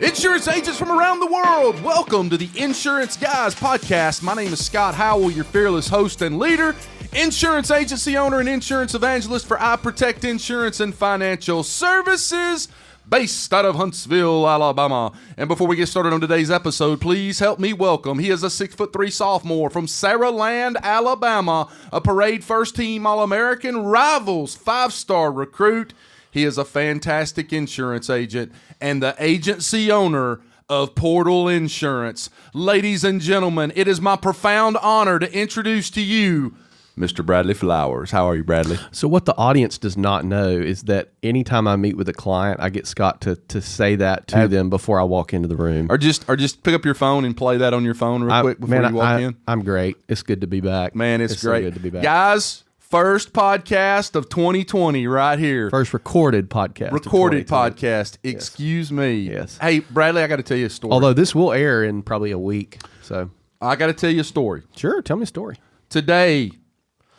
Insurance agents from around the world, welcome to the Insurance Guys podcast. My name is Scott Howell, your fearless host and leader, insurance agency owner and insurance evangelist for I Protect Insurance and Financial Services, based out of Huntsville, Alabama. And before we get started on today's episode, please help me welcome. He is a 6'3" sophomore from Saraland, Alabama, a parade first-team All-American, Rivals 5-star recruit. He is a fantastic insurance agent and the agency owner of Portal Insurance. Ladies and gentlemen, it is my profound honor to introduce to you Mr. Bradley Flowers. How are you, Bradley? So what the audience does not know is that anytime I meet with a client, I get Scott to say that to them before I walk into the room. Or just pick up your phone and play that on your phone real quick before you walk in. I'm great. It's good to be back. Man, it's great. So good to be back. Guys, first podcast of 2020 right here. First recorded podcast. Recorded podcast. Excuse me. Yes. Hey, Bradley, I got to tell you a story. Although this will air in probably a week. So I got to tell you a story. Sure. Tell me a story. Today,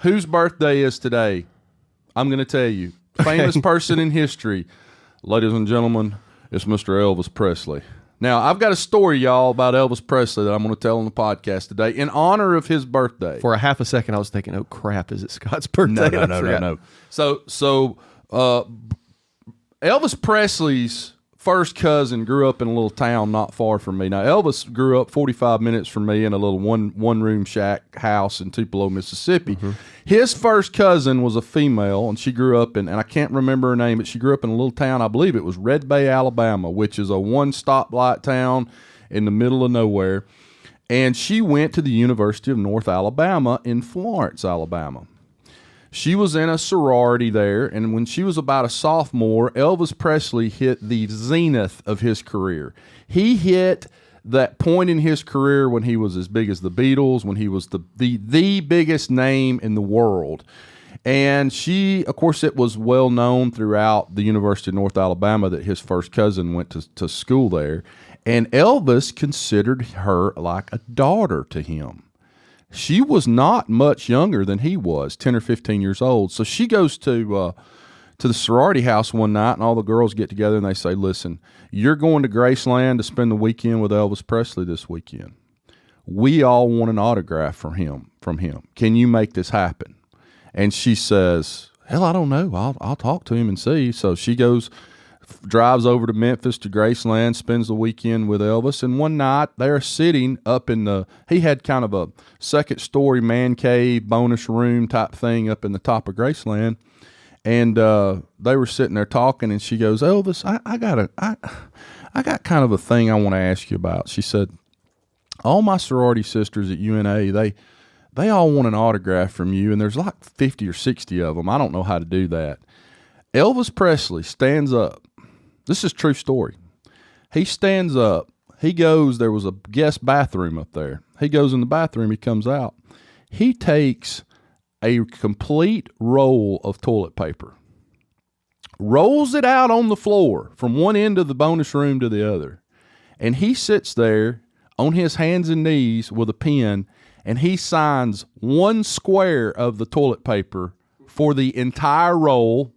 whose birthday is today? I'm going to tell you. Famous person in history. Ladies and gentlemen, it's Mr. Elvis Presley. Now, I've got a story, y'all, about Elvis Presley that I'm going to tell on the podcast today in honor of his birthday. For a half a second, I was thinking, oh, crap, is it Scott's birthday? No. So Elvis Presley's first cousin grew up in a little town not far from me. Now, Elvis grew up 45 minutes from me in a little one-room shack house in Tupelo, Mississippi. Mm-hmm. His first cousin was a female, and she grew up in, and I can't remember her name, but she grew up in a little town, I believe it was Red Bay, Alabama, which is a one-stoplight town in the middle of nowhere. And she went to the University of North Alabama in Florence, Alabama. She was in a sorority there, and when she was about a sophomore, Elvis Presley hit the zenith of his career. He hit that point in his career when he was as big as the Beatles, when he was the biggest name in the world. And she, of course, it was well known throughout the University of North Alabama that his first cousin went to school there. And Elvis considered her like a daughter to him. She was not much younger than he was, 10 or 15 years old. So she goes to the sorority house one night, and all the girls get together, and they say, listen, you're going to Graceland to spend the weekend with Elvis Presley this weekend. We all want an autograph from him. Can you make this happen? And she says, hell, I don't know. I'll talk to him and see. So she drives over to Memphis to Graceland, spends the weekend with Elvis, and one night they're sitting up he had kind of a second-story man cave, bonus room type thing up in the top of Graceland, and they were sitting there talking, and she goes, Elvis, I got kind of a thing I want to ask you about. She said, all my sorority sisters at UNA, they all want an autograph from you, and there's like 50 or 60 of them. I don't know how to do that. Elvis Presley stands up. This is a true story. He stands up. He goes, there was a guest bathroom up there. He goes in the bathroom. He comes out. He takes a complete roll of toilet paper, rolls it out on the floor from one end of the bonus room to the other, and he sits there on his hands and knees with a pen, and he signs one square of the toilet paper for the entire roll.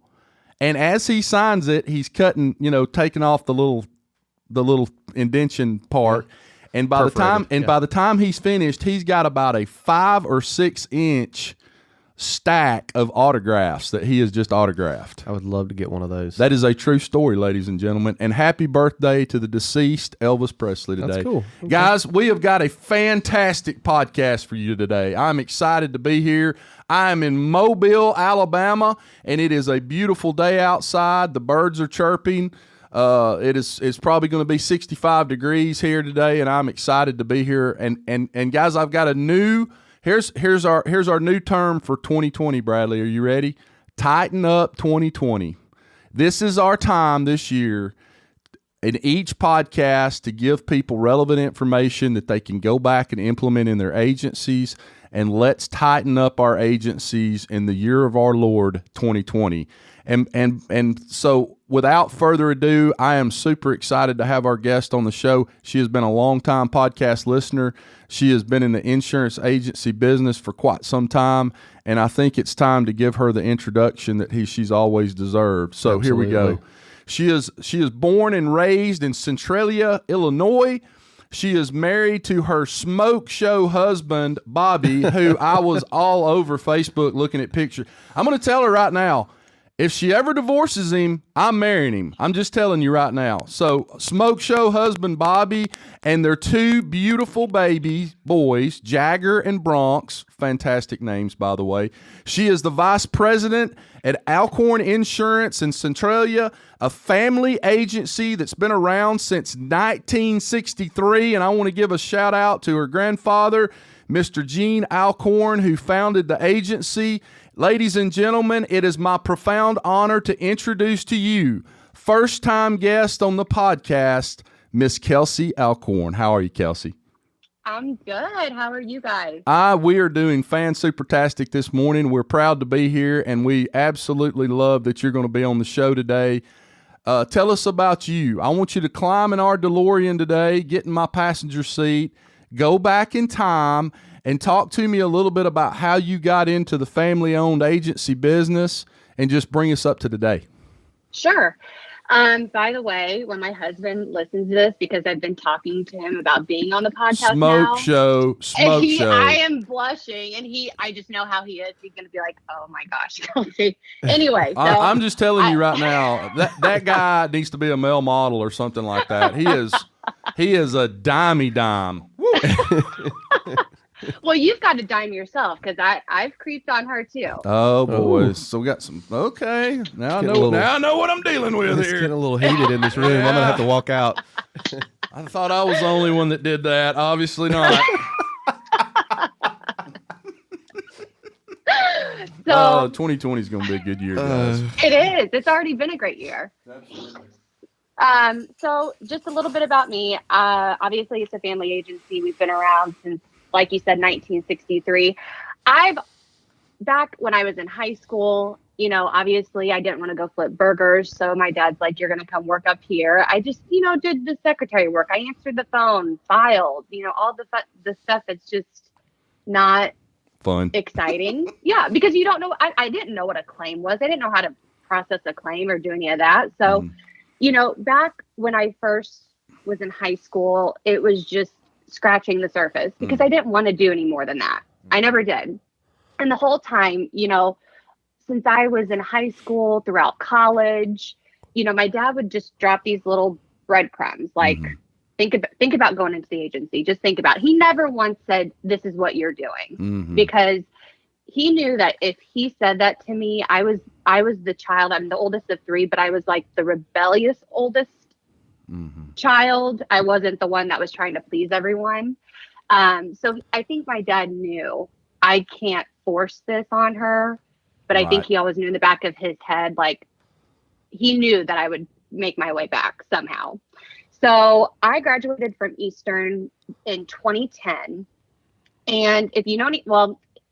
And as he signs it, he's taking off the little indention part. And by the time he's finished, he's got about a 5 or 6 inch stack of autographs that he has just autographed. I would love to get one of those. That is a true story, ladies and gentlemen. And happy birthday to the deceased Elvis Presley today. That's cool. Okay. Guys, we have got a fantastic podcast for you today. I'm excited to be here. I am in Mobile, Alabama, and it is a beautiful day outside. The birds are chirping. It's probably going to be 65 degrees here today, and I'm excited to be here. And guys, I've got a new here's our new term for 2020. Bradley, are you ready? Tighten up 2020. This is our time this year in each podcast to give people relevant information that they can go back and implement in their agencies. And let's tighten up our agencies in the year of our Lord 2020. And so without further ado, I am super excited to have our guest on the show. She has been a longtime podcast listener. She has been in the insurance agency business for quite some time, and I think it's time to give her the introduction that she's always deserved. So Absolutely. Here we go. She is born and raised in Centralia, Illinois. She is married to her smoke show husband, Bobby, who I was all over Facebook looking at pictures. I'm going to tell her right now, if she ever divorces him, I'm marrying him. I'm just telling you right now. So, smoke show husband Bobby and their two beautiful baby boys, Jagger and Bronx. Fantastic names, by the way. She is the vice president at Alcorn Insurance in Centralia, a family agency that's been around since 1963. And I want to give a shout out to her grandfather, Mr. Gene Alcorn, who founded the agency. Ladies and gentlemen, it is my profound honor to introduce to you first-time guest on the podcast, Miss Kelsey Alcorn. How are you, Kelsey? I'm good. How are you guys? We are doing fan-supertastic this morning. We're proud to be here, and we absolutely love that you're going to be on the show today. Tell us about you. I want you to climb in our DeLorean today, get in my passenger seat, go back in time, and talk to me a little bit about how you got into the family-owned agency business and just bring us up to today. Sure. By the way, when my husband listens to this, because I've been talking to him about being on the podcast Smoke show. I am blushing, and I just know how he is. He's going to be like, oh my gosh, Kelsey. Anyway. So I'm just telling you right now, that guy needs to be a male model or something like that. He is a dimey dime. Woo. Well, you've got to dime yourself, because I've creeped on her too. Oh, boys. So we got some. Okay. Now I know what I'm dealing with It's here. getting a little heated in this room. I'm going to have to walk out. I thought I was the only one that did that. Obviously not. So 2020 is going to be a good year, guys. it is. It's already been a great year. Absolutely. So just a little bit about me. Obviously, it's a family agency. We've been around since, like you said, 1963. Back when I was in high school, obviously I didn't want to go flip burgers. So my dad's like, you're going to come work up here. I just, did the secretary work. I answered the phone, filed, all the stuff that's just not Fun. exciting. Yeah, because you don't know. I didn't know what a claim was. I didn't know how to process a claim or do any of that. So, back when I first was in high school, it was just scratching the surface because I didn't want to do any more than that. I never did. And the whole time, since I was in high school, throughout college, my dad would just drop these little breadcrumbs, like think about going into the agency. Just think about it. He never once said, this is what you're doing, because he knew that if he said that to me, I was the child. I'm the oldest of three, but I was like the rebellious oldest child. I wasn't the one that was trying to please everyone. So I think my dad knew I can't force this on her, but I think he always knew in the back of his head, like he knew that I would make my way back somehow. So I graduated from Eastern in 2010. And if you know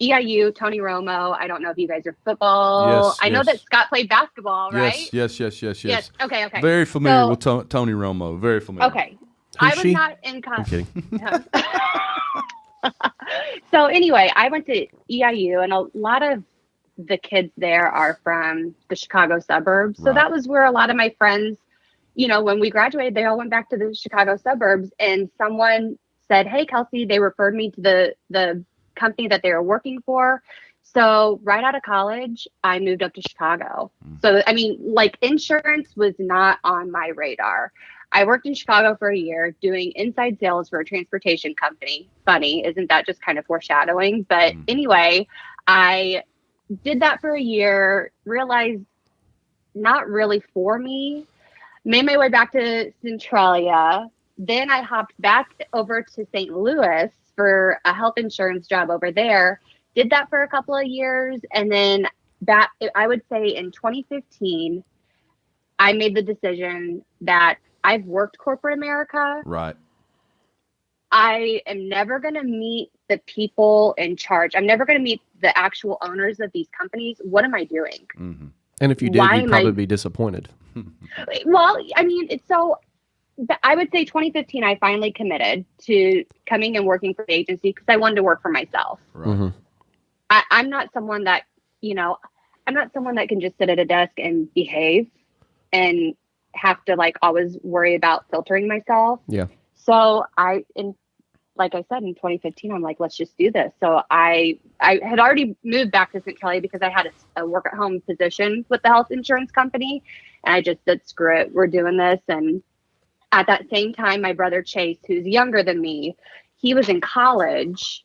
EIU, Tony Romo. I don't know if you guys are football. Yes, I know that Scott played basketball, right? Yes. Okay. Very familiar with Tony Romo. Very familiar. Okay. Who's I was she? not in I'm kidding. So anyway, I went to EIU, and a lot of the kids there are from the Chicago suburbs. So that was where a lot of my friends, when we graduated, they all went back to the Chicago suburbs, and someone said, hey, Kelsey, they referred me to the company that they were working for. So right out of college, I moved up to Chicago. So, insurance was not on my radar. I worked in Chicago for a year doing inside sales for a transportation company. Funny, isn't that just kind of foreshadowing? But anyway, I did that for a year, realized not really for me, made my way back to Centralia. Then I hopped back over to St. Louis for a health insurance job over there, did that for a couple of years. And then I would say in 2015, I made the decision that I've worked corporate America. Right. I am never going to meet the people in charge. I'm never going to meet the actual owners of these companies. What am I doing? And if you did, you'd probably be disappointed. Well, I would say 2015, I finally committed to coming and working for the agency because I wanted to work for myself. Right. I'm not someone that, I'm not someone that can just sit at a desk and behave and have to like always worry about filtering myself. Yeah. So like I said, in 2015, I'm like, let's just do this. So I had already moved back to St. Kelly because I had a work at home position with the health insurance company. And I just said, screw it, we're doing this. And at that same time, my brother Chase, who's younger than me, he was in college,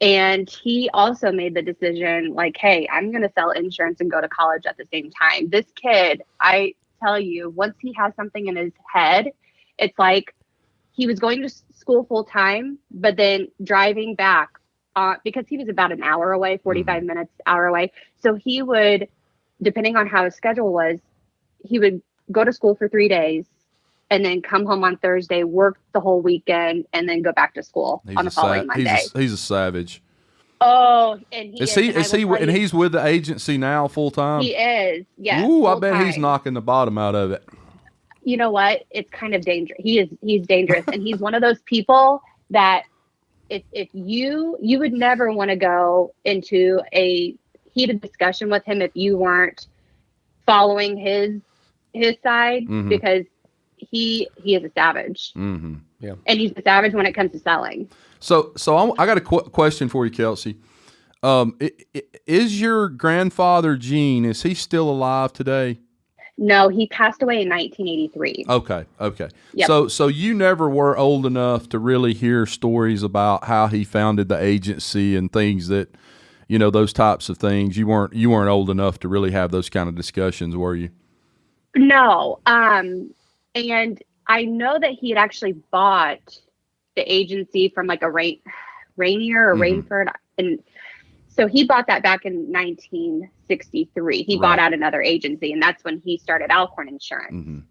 and he also made the decision like, hey, I'm going to sell insurance and go to college at the same time. This kid, I tell you, once he has something in his head, it's like he was going to school full time, but then driving back because he was about an hour away, 45 minutes, hour away. So he would, depending on how his schedule was, he would go to school for 3 days and then come home on Thursday, work the whole weekend, and then go back to school on the following Monday. He's a savage. Oh, and he's with the agency now full time? He is, yes. Ooh, I bet he's knocking the bottom out of it. You know what? It's kind of dangerous. He's dangerous. And he's one of those people that if you would never want to go into a heated discussion with him if you weren't following his side, because he is a savage. Mm-hmm. Yeah. And he's a savage when it comes to selling. So I got a question for you, Kelsey. Is your grandfather Gene, is he still alive today? No, he passed away in 1983. Okay. Yep. So you never were old enough to really hear stories about how he founded the agency and things that, those types of things. You weren't old enough to really have those kind of discussions, were you? No. And I know that he had actually bought the agency from like a Rainier or Rainford, and so he bought that back in 1963. He bought out another agency, and that's when he started Alcorn Insurance.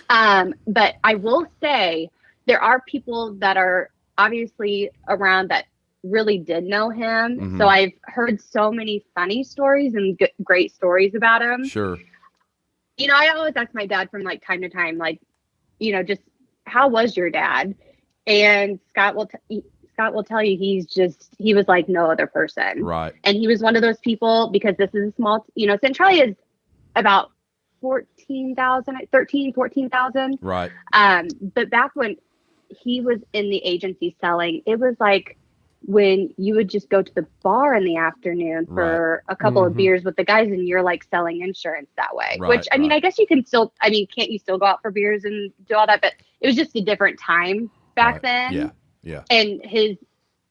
But I will say there are people that are obviously around that really did know him. So I've heard so many funny stories and great stories about him. Sure. I always ask my dad from like time to time, like, just how was your dad? And Scott will tell you he was like no other person. Right. And he was one of those people, because this is a small, Centralia is about 14,000. Right. But back when he was in the agency selling, it was like when you would just go to the bar in the afternoon for a couple of beers with the guys, and you're like selling insurance that way. Right, which, I mean, I guess you can still, can't you still go out for beers and do all that? But it was just a different time back then. Yeah. And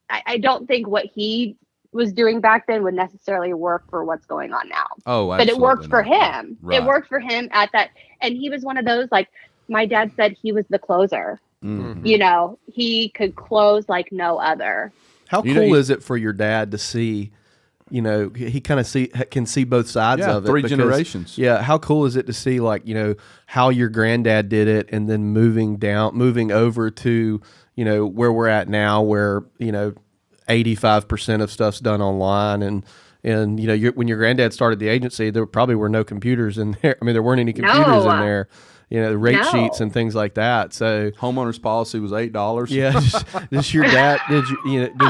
I don't think what he was doing back then would necessarily work for what's going on now. Oh, absolutely. But it worked for him. Right. It worked for him at that. And he was one of those, like my dad said, he was the closer. He could close like no other. How cool is it for your dad to see, he kind of can see both sides of it. 3 generations. Yeah. How cool is it to see how your granddad did it, and then moving over to, where we're at now, where, 85% of stuff's done online, and when your granddad started the agency, there probably were no computers in there. I mean, there weren't any computers in there. The rate sheets and things like that. So homeowner's policy was $8. Yeah. Does your dad? Does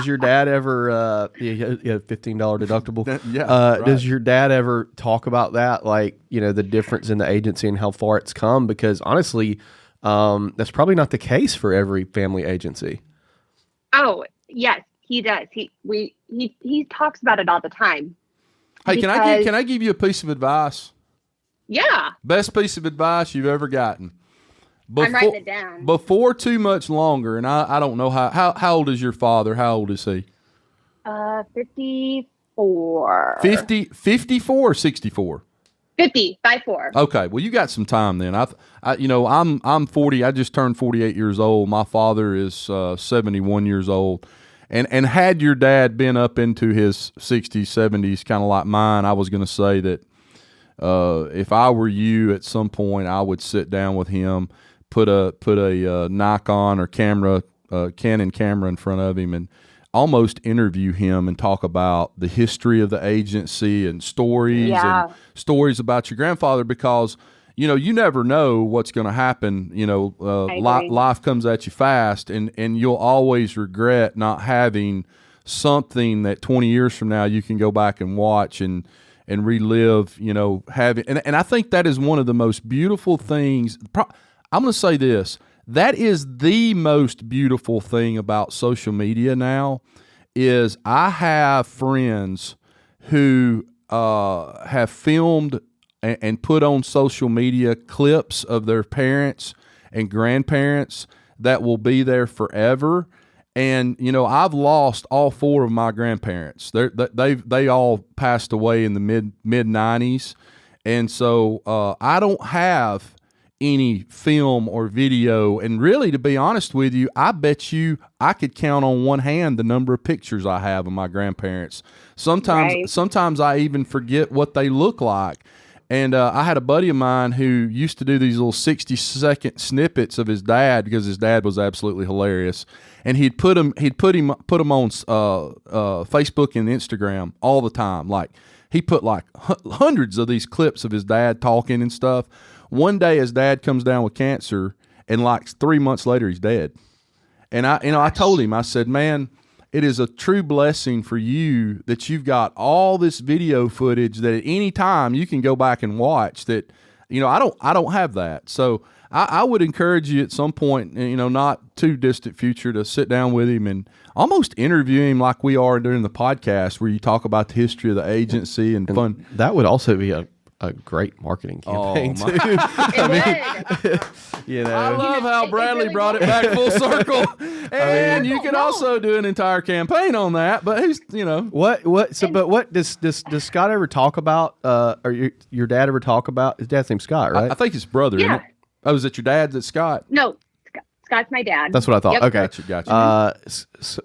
your dad ever? $15 deductible. Yeah. Does your dad ever talk about that? Like, the difference in the agency and how far it's come? Because honestly, that's probably not the case for every family agency. Oh yes, he does. He talks about it all the time. Hey, can I give you a piece of advice? Yeah. Best piece of advice you've ever gotten. I'm writing it down. Before too much longer, and I don't know how old is your father? How old is he? 54. 54 or 64? 50, 54. Okay, well you got some time then. I'm 40. I just turned 48 years old. My father is 71 years old. And had your dad been up into his 60s, 70s, kind of like mine, I was going to say that if I were you, at some point, I would sit down with him, put a Nikon or Canon camera in front of him, and almost interview him and talk about the history of the agency and stories about your grandfather, because you never know what's going to happen. Life comes at you fast, and you'll always regret not having something that 20 years from now you can go back and watch and and relive, having, and I think that is one of the most beautiful things. I'm going to say this. That is the most beautiful thing about social media now is I have friends who have filmed and put on social media clips of their parents and grandparents that will be there forever. And I've lost all four of my grandparents. They all passed away in the mid 90s, and so I don't have any film or video. And really, to be honest with you, I bet you I could count on one hand the number of pictures I have of my grandparents. Sometimes I even forget what they look like. And I had a buddy of mine who used to do these little 60-second snippets of his dad because his dad was absolutely hilarious, and he'd put them on Facebook and Instagram all the time. Like he put like hundreds of these clips of his dad talking and stuff. One day his dad comes down with cancer, and like 3 months later he's dead. And I told him, I said, man, it is a true blessing for you that you've got all this video footage that at any time you can go back and watch. That I don't have that. So I would encourage you at some point, not too distant future, to sit down with him and almost interview him like we are during the podcast, where you talk about the history of the agency and fun. That would also be a great marketing campaign too. I love how Bradley really brought it back full circle, and you could also do an entire campaign on that. But who's what? So, but what does Scott ever talk about? Or your dad ever talk about? His dad's name's Scott, right? I think his brother. Yeah. Isn't it? Oh, is it your dad? That's Scott. No, Scott's my dad. That's what I thought. Yep. Okay, Gotcha. So,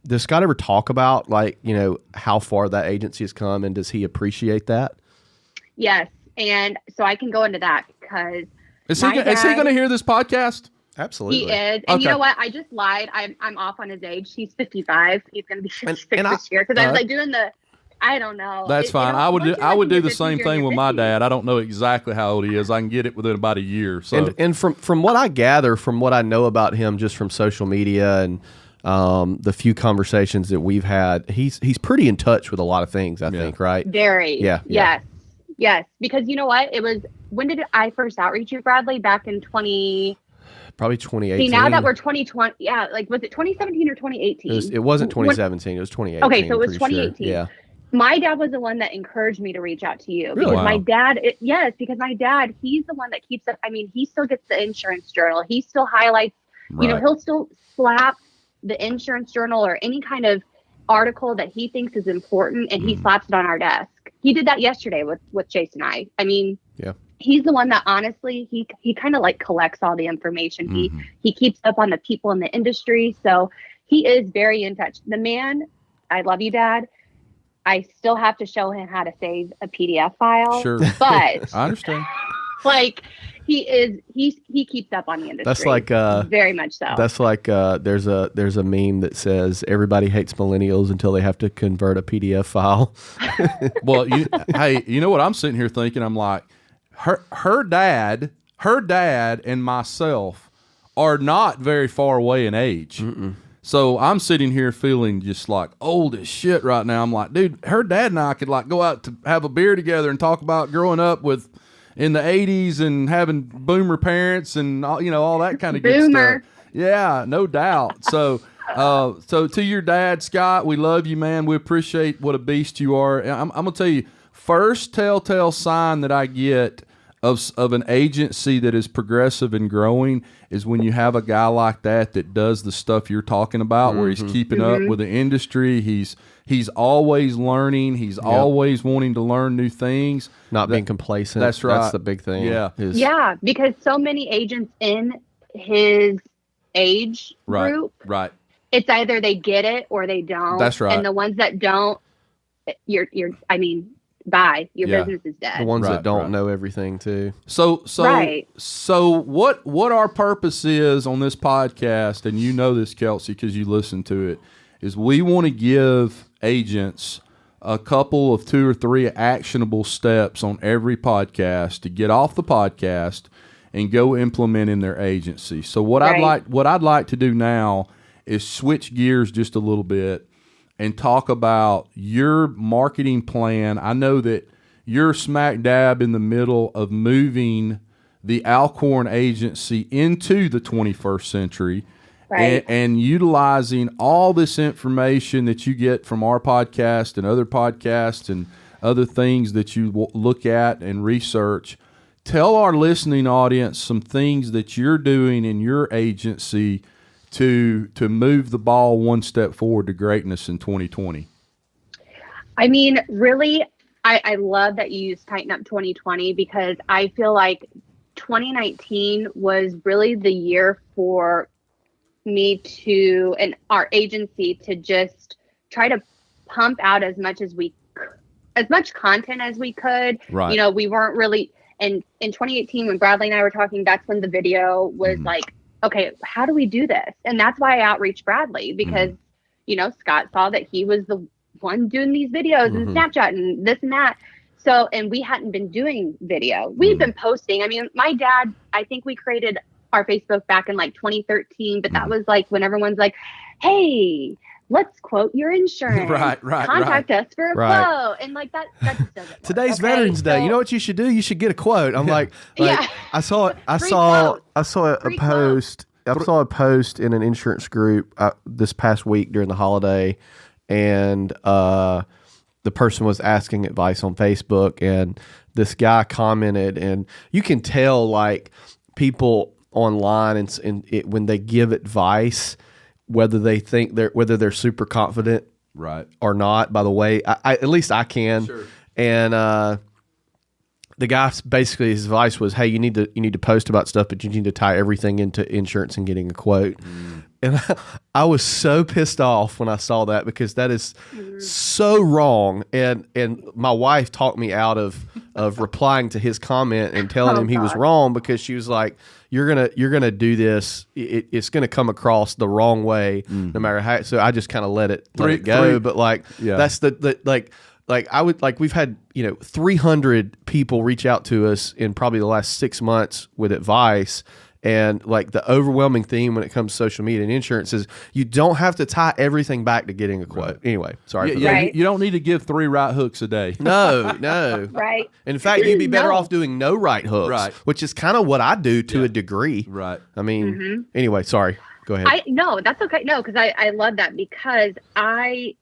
does Scott ever talk about how far that agency has come, and does he appreciate that? Yes, and so I can go into that because is he going to hear this podcast? Absolutely, he is. And you know what? I just lied. I'm off on his age. He's 55. He's going to be 56 this year because I was like doing the. I don't know. That's fine. I would do the same thing with my dad. I don't know exactly how old he is. I can get it within about a year. So and from what I gather, from what I know about him, just from social media and the few conversations that we've had, he's pretty in touch with a lot of things. I think, right? Very. Yeah. Yes. Because you know what? It was, when did I first outreach you, Bradley? Back in probably 2018. See, now that we're 2020, was it 2017 or 2018? It wasn't 2017. It was 2018. Okay, so it was 2018. Sure. Yeah. My dad was the one that encouraged me to reach out to you. Really? Because my dad, he's the one that keeps up. I mean, he still gets the insurance journal. He still highlights, he'll still slap the insurance journal or any kind of article that he thinks is important, and he slaps it on our desk. He did that yesterday with Chase and I. I mean, he's the one that honestly, he kind of like collects all the information. He keeps up on the people in the industry. So he is very in touch. The man, I love you, Dad. I still have to show him how to save a PDF file. Sure. But I understand. Like he keeps up on the industry. That's like very much so. That's like there's a meme that says everybody hates millennials until they have to convert a PDF file. Well, you know what I'm sitting here thinking? I'm like, her dad and myself are not very far away in age. So I'm sitting here feeling just like old as shit right now. I'm like, dude, her dad and I could like go out to have a beer together and talk about growing up in the 80s and having boomer parents and all that kind of good stuff. Yeah, no doubt. So to your dad, Scott, we love you, man. We appreciate what a beast you are. I'm gonna tell you, first telltale sign that I get of an agency that is progressive and growing is when you have a guy like that does the stuff you're talking about, where he's keeping up with the industry. He's always learning. He's always wanting to learn new things. Not being complacent. That's right. That's the big thing. Yeah, because so many agents in his age group, right. It's either they get it or they don't. That's right. And the ones that don't, bye. Your business is dead. The ones that don't know everything too. So what our purpose is on this podcast, and you know this, Kelsey, because you listen to it, is we want to give agents a couple of 2 or 3 actionable steps on every podcast to get off the podcast and go implement in their agency. So what I'd like to do now is switch gears just a little bit. and talk about your marketing plan. I know that you're smack dab in the middle of moving the Alcorn agency into the 21st century. Right. And utilizing all this information that you get from our podcast and other podcasts and other things that you look at and research. Tell our listening audience some things that you're doing in your agency to move the ball one step forward to greatness in 2020. I mean, really, I love that you use Tighten Up 2020 because I feel like 2019 was really the year for me to, and our agency, to just try to pump out as much content as we could. Right. You know, we weren't really, and in 2018 when Bradley and I were talking, that's when the video was like, okay, how do we do this? And that's why I outreached Bradley because, you know, Scott saw that he was the one doing these videos and Snapchat and this and that. So, and we hadn't been doing video. We'd been posting. I mean, my dad, I think we created our Facebook back in like 2013, but that was like when everyone's like, hey, let's quote your insurance. Right. Contact us for a quote. And like that just doesn't work. Today's Veterans Day. You know what you should do? You should get a quote. I'm like yeah. I saw a post. I saw a post in an insurance group this past week during the holiday, and the person was asking advice on Facebook, and this guy commented, and you can tell like people online and when they give advice, whether they're super confident or not. By the way, I at least I can. Sure. And the guy basically, his advice was, hey, you need to post about stuff, but you need to tie everything into insurance and getting a quote. And I was so pissed off when I saw that because that is so wrong. And my wife talked me out of replying to his comment and telling him he was wrong because she was like, you're gonna do this. It's gonna come across the wrong way no matter how. So I just kind of let it go. But like that's we've had 300 people reach out to us in probably the last 6 months with advice. And like the overwhelming theme when it comes to social media and insurance is you don't have to tie everything back to getting a quote. Right. Anyway, sorry. You don't need to give 3 right hooks a day. No. Right. In fact, you'd be better off doing no right hooks, which is kind of what I do to a degree. Right. I mean, anyway, sorry. Go ahead. No, that's okay. No, because I love that because I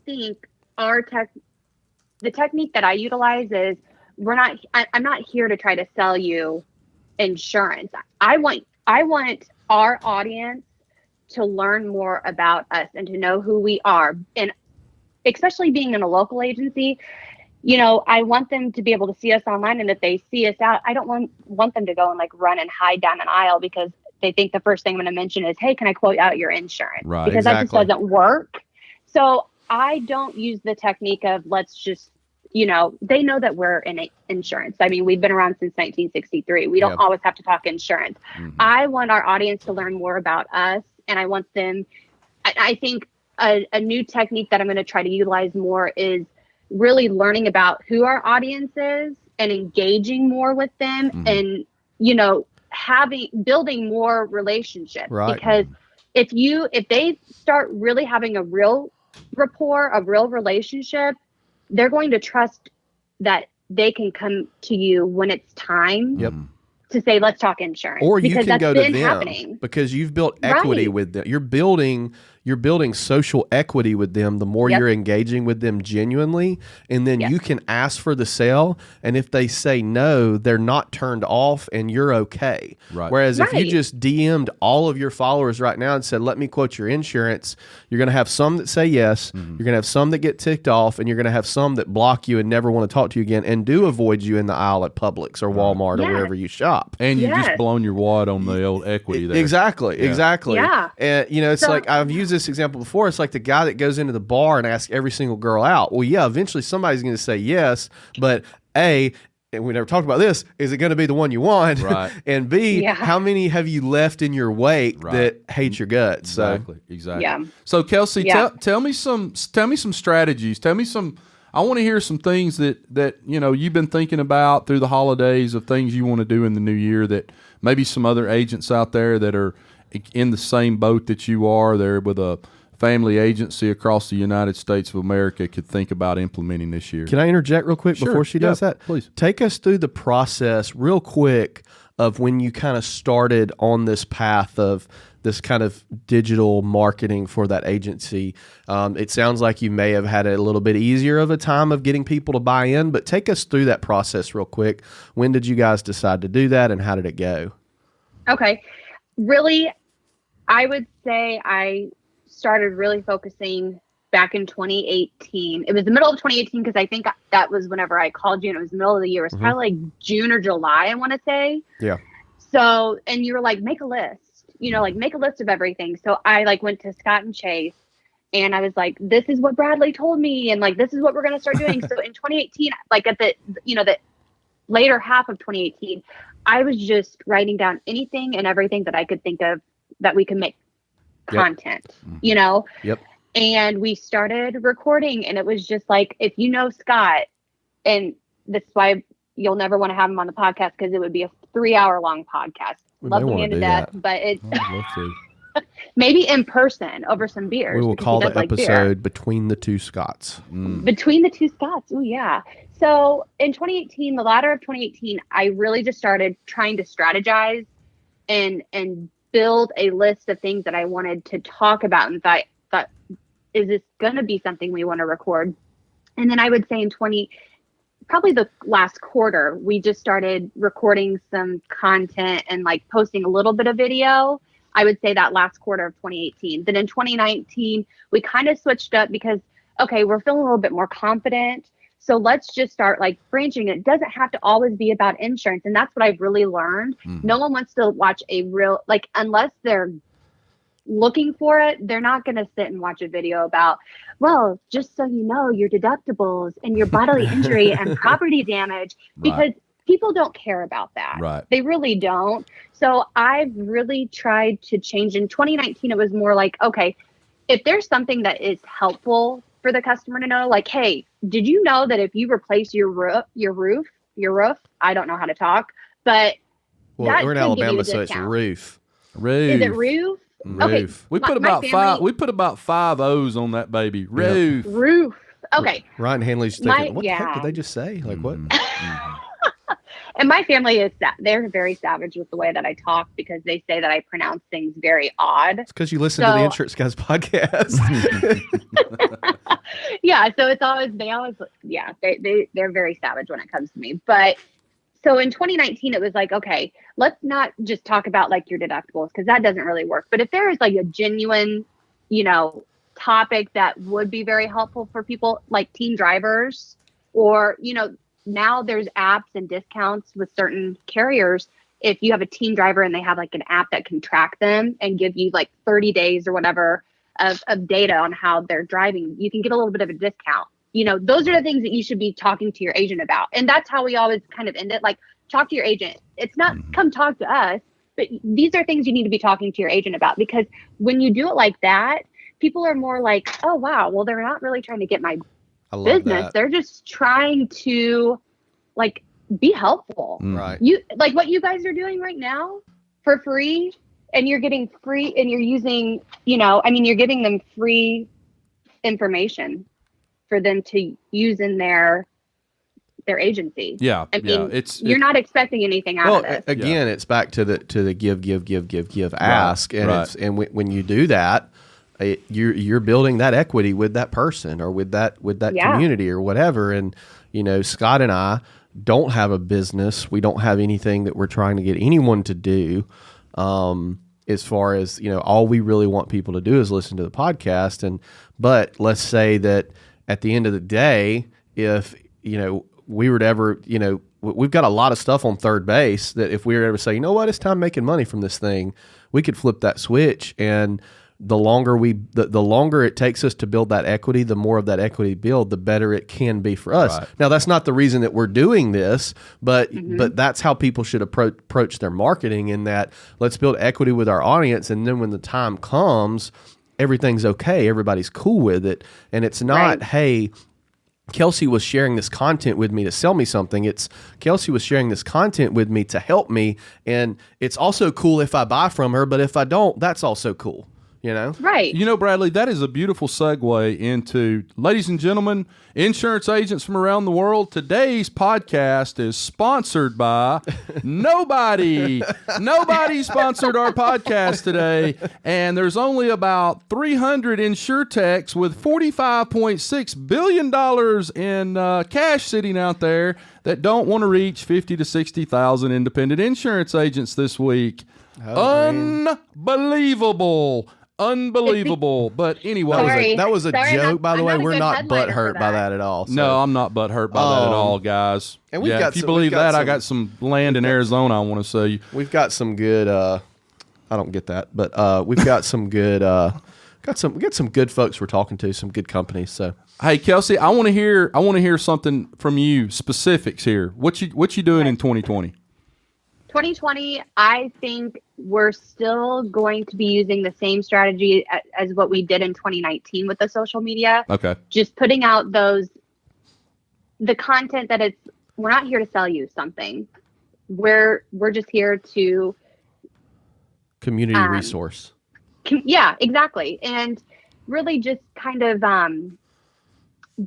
think the technique that I utilize is I'm not here to try to sell you insurance. I want our audience to learn more about us and to know who we are. And especially being in a local agency, I want them to be able to see us online, and if they see us out, I don't want them to go and like run and hide down an aisle because they think the first thing I'm going to mention is, hey, can I quote out your insurance? Right. Because that just doesn't work. So I don't use the technique of let's just, they know that we're in insurance. I mean, we've been around since 1963. We don't always have to talk insurance. I want our audience to learn more about us. And I want them, I think a new technique that I'm going to try to utilize more is really learning about who our audience is and engaging more with them and, building more relationships. Right. Because if they start really having a real rapport, a real relationship, they're going to trust that they can come to you when it's time to say, let's talk insurance. Or you can go to them because you've built equity with them. You're building social equity with them the more you're engaging with them genuinely. And then you can ask for the sale. And if they say no, they're not turned off and you're okay. Right. Whereas if you just DM'd all of your followers right now and said, let me quote your insurance, you're going to have some that say yes. You're going to have some that get ticked off, and you're going to have some that block you and never want to talk to you again and do avoid you in the aisle at Publix or Walmart or wherever you shop. And you've just blown your wad on the old equity there. Exactly. Yeah. And, it's like I've used this example before. It's like the guy that goes into the bar and asks every single girl out. Well, eventually somebody's going to say yes, but A, and we never talked about this, is it going to be the one you want? Right. And B, how many have you left in your wake that hate your guts? Exactly. Yeah. So Kelsey, tell me some strategies. I want to hear some things that you've been thinking about through the holidays of things you want to do in the new year that maybe some other agents out there that are in the same boat that you are. They're with a family agency across the United States of America could think about implementing this year. Can I interject real quick before she does that? Please. Take us through the process real quick of when you kind of started on this path of this kind of digital marketing for that agency. It sounds like you may have had a little bit easier of a time of getting people to buy in, but take us through that process real quick. When did you guys decide to do that, and how did it go? Okay. Really, I would say I started really focusing back in 2018. It was the middle of 2018 because I think that was whenever I called you, and it was the middle of the year. It was probably like June or July, I want to say. Yeah. So, and you were like, make a list, like make a list of everything. So I like went to Scott and Chase, and I was like, this is what Bradley told me, and like, this is what we're going to start doing. So in 2018, like at the later half of 2018, I was just writing down anything and everything that I could think of that we could make content, Yep. And we started recording, and it was just like, if you know Scott, and this is why you'll never want to have him on the podcast, because it would be a 3-hour long podcast. Love the man to death, but it's maybe in person over some beers. We will call the episode Between the Two Scotts. Between the Two Scotts. Oh, yeah. So in 2018, the latter of 2018, I really just started trying to strategize and build a list of things that I wanted to talk about, and thought, is this going to be something we want to record? And then I would say in probably the last quarter, we just started recording some content and like posting a little bit of video. I would say that last quarter of 2018. Then in 2019, we kind of switched up because, okay, we're feeling a little bit more confident. So let's just start like branching. It doesn't have to always be about insurance. And that's what I've really learned. No one wants to watch a real, like, unless they're looking for it, they're not going to sit and watch a video about, well, just so you know, your deductibles and your bodily injury and property damage, because people don't care about that. Right. They really don't. So I've really tried to change. In 2019, it was more like, okay, if there's something that is helpful for the customer to know, like, hey, did you know that if you replace your roof, I don't know how to talk, but we're in Alabama, so it's roof. Is it roof? Okay. We put about 5 O's on that baby. Roof. Yep. Roof. Okay. Ryan Hanley's thinking, what the heck did they just say? Like what? And my family they're very savage with the way that I talk, because they say that I pronounce things very odd. It's because you listen to the Insurance Guys podcast. Yeah. So it's always, they're very savage when it comes to me. But so in 2019, it was like, okay, let's not just talk about like your deductibles, because that doesn't really work. But if there is like a genuine, topic that would be very helpful for people like teen drivers, or, now there's apps and discounts with certain carriers. If you have a teen driver and they have like an app that can track them and give you like 30 days or whatever of data on how they're driving, you can get a little bit of a discount. Those are the things that you should be talking to your agent about. And that's how we always kind of end it. Like, talk to your agent. It's not come talk to us, but these are things you need to be talking to your agent about, because when you do it like that, people are more like, oh, wow, well, they're not really trying to get my business. That. They're just trying to like be helpful. Right. You like what you guys are doing right now for free, and you're getting free, and you're using, you're giving them free information for them to use in their agency. Yeah. You're not expecting anything out of this. Again, it's back to the give, ask. And when you do that, you're building that equity with that person or with that community or whatever. And, Scott and I don't have a business. We don't have anything that we're trying to get anyone to do. As far as, all we really want people to do is listen to the podcast. But let's say that at the end of the day, if, we were to ever, we've got a lot of stuff on third base that if we were to ever say, you know what, it's time making money from this thing, we could flip that switch. And the longer the longer it takes us to build that equity, the more of that equity build, the better it can be for us. Right. Now, that's not the reason that we're doing this, but that's how people should approach their marketing, in that let's build equity with our audience. And then when the time comes, everything's okay. Everybody's cool with it. And it's not, hey, Kelsey was sharing this content with me to sell me something. It's Kelsey was sharing this content with me to help me. And it's also cool if I buy from her, but if I don't, that's also cool. You know? Right. You know, Bradley, that is a beautiful segue into, ladies and gentlemen, insurance agents from around the world. Today's podcast is sponsored by nobody. Nobody sponsored our podcast today. And there's only about 300 insurtechs with $45.6 billion in cash sitting out there that don't want to reach 50 to 60,000 independent insurance agents this week. Unbelievable. Unbelievable. But anyway, That was a joke, by the way. I'm not a We're good not headliner butthurt for by that. that at all. So. no, I'm not butthurt by that at all, guys. And we've got if you some- believe we've got that, I some- got some land in Arizona I want to sell you. We've got some good. I don't get that, but we've got some good. We got some good folks we're talking to, some good companies. So Hey, Kelsey, I want to hear something from you, specifics here. What you doing in 2020? 2020, I think we're still going to be using the same strategy as what we did in 2019 with the social media. Okay. Just putting out the content that we're not here to sell you something. We're just here to community resource. yeah, exactly. And really just kind of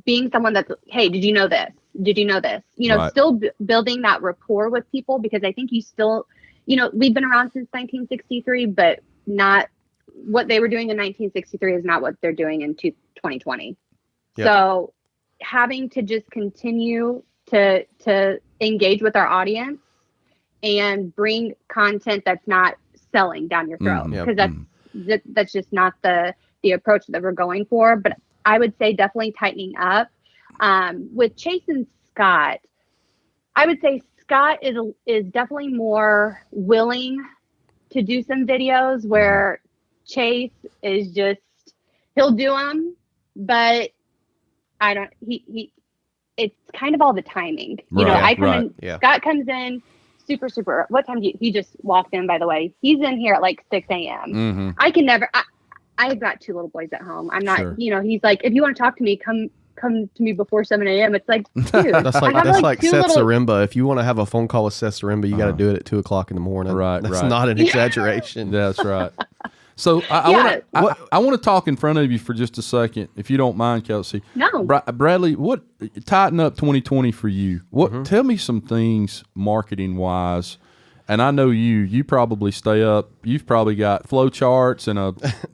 being someone that's, hey, did you know this? Did you know this? Right. Still building that rapport with people, because I think you still, we've been around since 1963, but not what they were doing in 1963 is not what they're doing in 2020. Yep. So having to just continue to engage with our audience and bring content that's not selling down your throat, because that's just not the approach that we're going for. But I would say definitely tightening up. With Chase and Scott, I would say Scott is definitely more willing to do some videos, where Chase is just, he'll do them, but it's kind of all the timing. I come in, Scott comes in super, what time he just walked in, by the way. He's in here at like 6 a.m. Mm-hmm. I can never, I've got 2 little boys at home. I'm not, Sure. He's like, if you want to talk to me, come to me before 7 a.m. It's like, dude, That's like Seth Zaremba. If you want to have a phone call with Seth Zaremba, you got to do it at 2:00 in the morning. Right, That's right. not an exaggeration. That's right. So I want to talk in front of you for just a second, if you don't mind, Kelsey. No. Bradley, what tighten up 2020 for you? What tell me some things marketing wise. And I know you probably stay up. You've probably got flow charts and a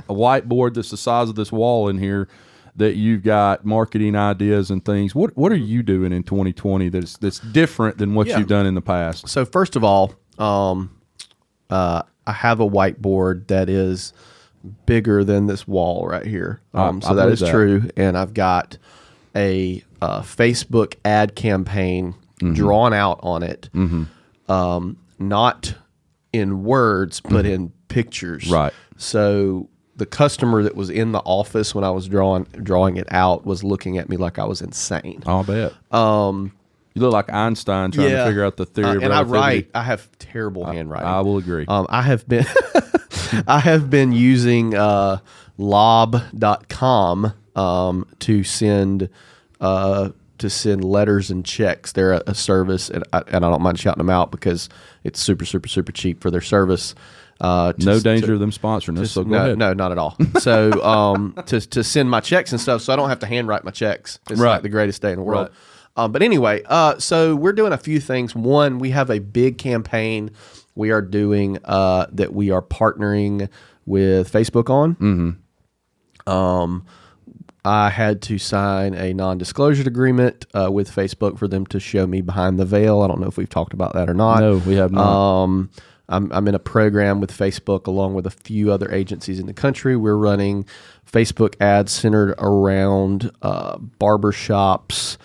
whiteboard that's the size of this wall in here that you've got marketing ideas and things. What are you doing in 2020 that's different than what you've done in the past? So first of all, I have a whiteboard that is bigger than this wall right here. So that is true. And I've got a Facebook ad campaign drawn out on it. Not in words, but in pictures. Right. So the customer that was in the office when I was drawing it out was looking at me like I was insane. I'll bet. You look like Einstein trying to figure out the theory of relativity. I have terrible handwriting. I will agree. I have been I have been using lob.com to send letters and checks. They're a service, and I don't mind shouting them out because it's super, super, super cheap for their service. No danger of them sponsoring us, so go ahead. No, not at all. So to send my checks and stuff, so I don't have to handwrite my checks. It's like the greatest day in the world. But anyway, so we're doing a few things. One, we have a big campaign we are doing that we are partnering with Facebook on. I had to sign a non-disclosure agreement with Facebook for them to show me behind the veil. I don't know if we've talked about that or not. No, we have not. I'm in a program with Facebook along with a few other agencies in the country. We're running Facebook ads centered around barbershops,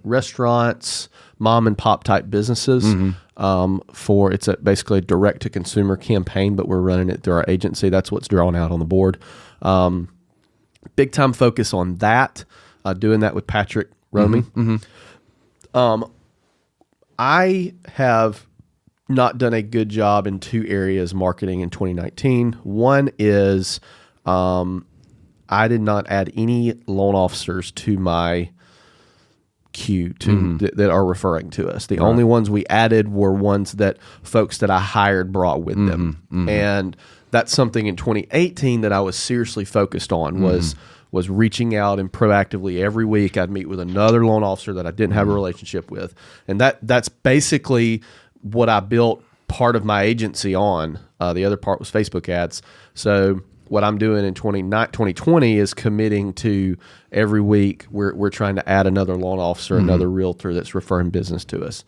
restaurants, mom and pop type businesses. It's basically a direct to consumer campaign, but we're running it through our agency. That's what's drawn out on the board. Big time focus on that. Doing that with Patrick Romy. I have not done a good job in 2 areas marketing in 2019. One is I did not add any loan officers to my queue that are referring to us. The only ones we added were ones that folks that I hired brought with them. And that's something in 2018 that I was seriously focused on was reaching out and proactively every week I'd meet with another loan officer that I didn't have a relationship with. And that's basically what I built part of my agency on. The other part was Facebook ads. So what I'm doing in 2020 is committing to every week we're trying to add another loan officer, another realtor that's referring business to us.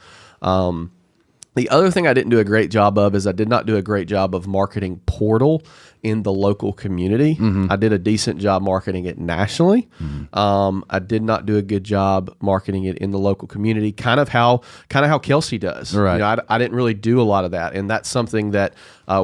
The other thing I didn't do a great job of is I did not do a great job of marketing Portal in the local community. I did a decent job marketing it nationally. I did not do a good job marketing it in the local community, kind of how Kelsey does. Right. You know, I didn't really do a lot of that, and that's something that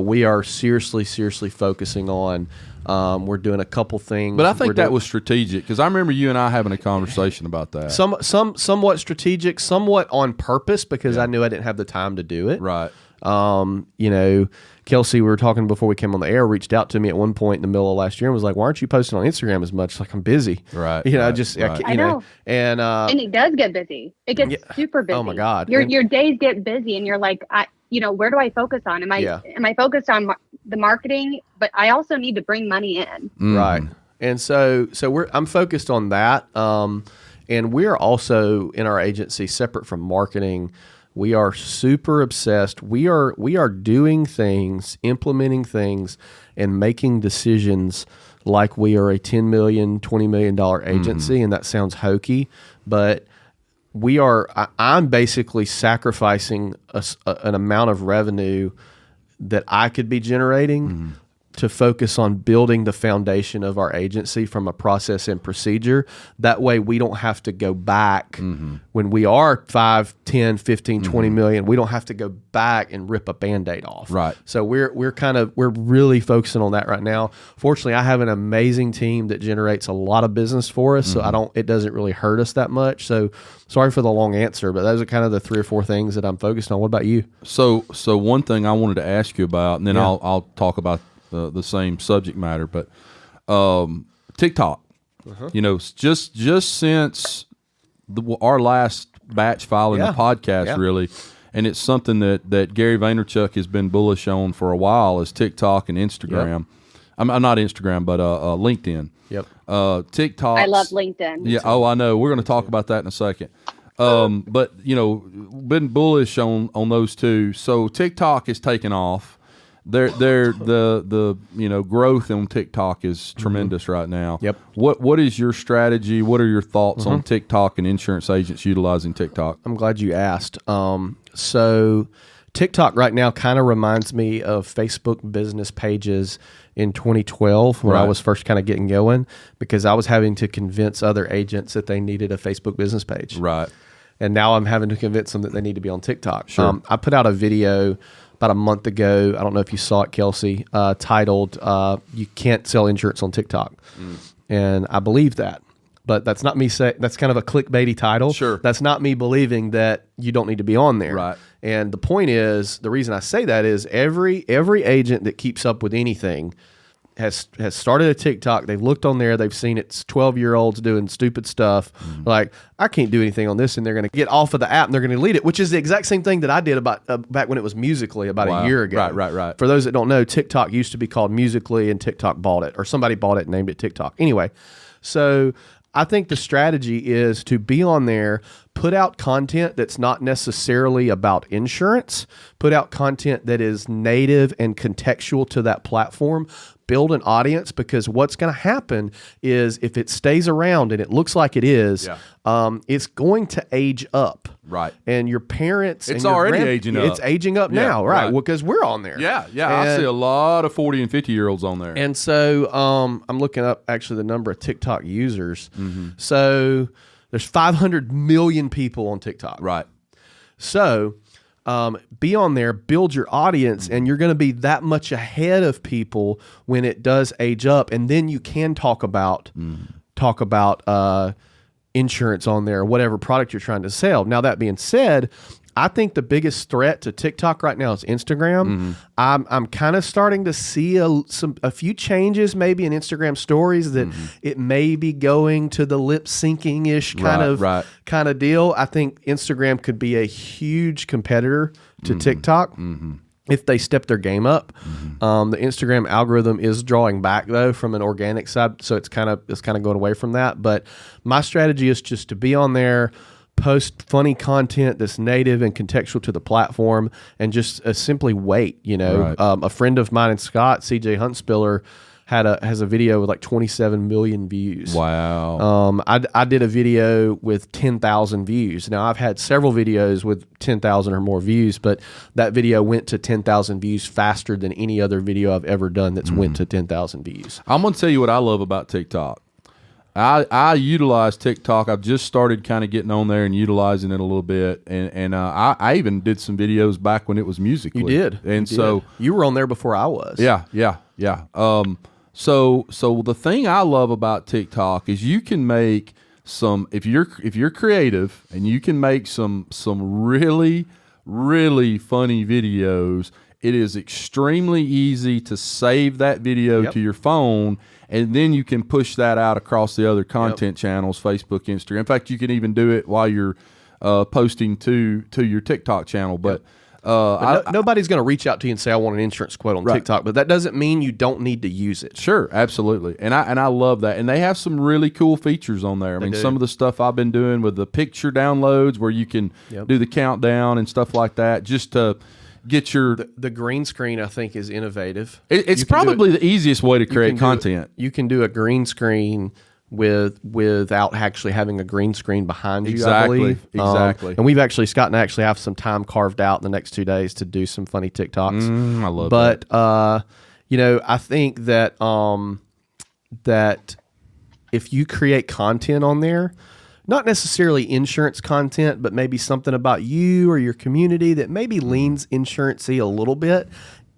we are seriously focusing on. We're doing a couple things, but I think that was strategic because I remember you and I having a conversation about that. Somewhat strategic, somewhat on purpose because I knew I didn't have the time to do it. Right. You know, Kelsey, we were talking before we came on the air, reached out to me at one point in the middle of last year and was like, "Why aren't you posting on Instagram as much?" Like, I'm busy. Right. You know, right. I know. And it does get busy. It gets super busy. Oh my God. Your days get busy and you're like, where do I focus on? Am I focused on the marketing, but I also need to bring money in. Right. And so I'm focused on that. And we're also in our agency, separate from marketing, we are super obsessed. We are doing things, implementing things, and making decisions like we are a $10 million, $20 million agency. And that sounds hokey, but I'm basically sacrificing an amount of revenue that I could be generating to focus on building the foundation of our agency from a process and procedure. That way we don't have to go back when we are 5, 10, 15, 20 million. We don't have to go back and rip a Band-Aid off. Right. So we're really focusing on that right now. Fortunately, I have an amazing team that generates a lot of business for us. So it doesn't really hurt us that much. So sorry for the long answer, but those are kind of the 3 or 4 things that I'm focused on. What about you? So one thing I wanted to ask you about, and then I'll talk about the same subject matter, but TikTok. You know, just since our last batch filing the podcast, really, and it's something that Gary Vaynerchuk has been bullish on for a while is TikTok and Instagram. I'm not Instagram, but LinkedIn. TikTok. I love LinkedIn. Yeah. Oh, I know. We're going to talk about that in a second. But you know, been bullish on those two. So TikTok is taking off. The growth on TikTok is tremendous right now. What is your strategy? What are your thoughts on TikTok and insurance agents utilizing TikTok? I'm glad you asked. So TikTok right now kind of reminds me of Facebook business pages in 2012 when I was first kind of getting going, because I was having to convince other agents that they needed a Facebook business page. Right. And now I'm having to convince them that they need to be on TikTok. Sure. I put out a video about a month ago. I don't know if you saw it, Kelsey, titled, "You Can't Sell Insurance on TikTok." And I believe that. But that's not me saying, that's kind of a clickbaity title. Sure. That's not me believing that you don't need to be on there. Right. And the point is, the reason I say that is every agent that keeps up with anything has started a TikTok. They've looked on there. They've seen it's 12-year-olds doing stupid stuff. Like, I can't do anything on this, and they're going to get off of the app and they're going to delete it, which is the exact same thing that I did about back when it was Musical.ly about a year ago. Right. For those that don't know, TikTok used to be called Musical.ly, and TikTok bought it, or somebody bought it and named it TikTok. Anyway, so I think the strategy is to be on there, put out content that's not necessarily about insurance, put out content that is native and contextual to that platform, build an audience, because what's going to happen is if it stays around and it looks like it is, it's going to age up. Right. And your parents... It's and your already aging up. It's aging up now, right? Well, because we're on there. Yeah. I see a lot of 40 and 50-year-olds on there. And so I'm looking up actually the number of TikTok users. So there's 500 million people on TikTok. Right. So be on there, build your audience, and you're going to be that much ahead of people when it does age up. And then you can talk about insurance on there, whatever product you're trying to sell. Now, that being said, I think the biggest threat to TikTok right now is Instagram. I'm kind of starting to see a few changes maybe in Instagram stories that it may be going to the lip syncing ish kind of deal. I think Instagram could be a huge competitor to TikTok. If they step their game up. The Instagram algorithm is drawing back though from an organic side, so it's kind of going away from that. But my strategy is just to be on there, post funny content that's native and contextual to the platform, and just simply wait. A friend of mine in Scott, CJ Huntspiller, has a video with like 27 million views. Wow. I did a video with 10,000 views. Now I've had several videos with 10,000 or more views, but that video went to 10,000 views faster than any other video I've ever done that's went to 10,000 views. I'm going to tell you what I love about TikTok. I utilize TikTok. I've just started kind of getting on there and utilizing it a little bit, and I even did some videos back when it was Musical.ly. You did, and so you were on there before I was. Yeah. So the thing I love about TikTok is you can make some, if you're creative, and you can make some really, really funny videos. It is extremely easy to save that video to your phone, and then you can push that out across the other content channels, Facebook, Instagram. In fact, you can even do it while you're posting to your TikTok channel. But nobody's going to reach out to you and say, I want an insurance quote on TikTok, but that doesn't mean you don't need to use it. Sure, absolutely. And I love that. And they have some really cool features on there. I mean, some of the stuff I've been doing with the picture downloads where you can do the countdown and stuff like that, just to get your... The green screen, I think, is innovative. It's probably the easiest way to create content. You can do a green screen without actually having a green screen behind you, I believe. Exactly. And Scott and I actually have some time carved out in the next 2 days to do some funny TikToks. I love that. But, I think that that if you create content on there, not necessarily insurance content, but maybe something about you or your community that maybe leans insurance-y a little bit,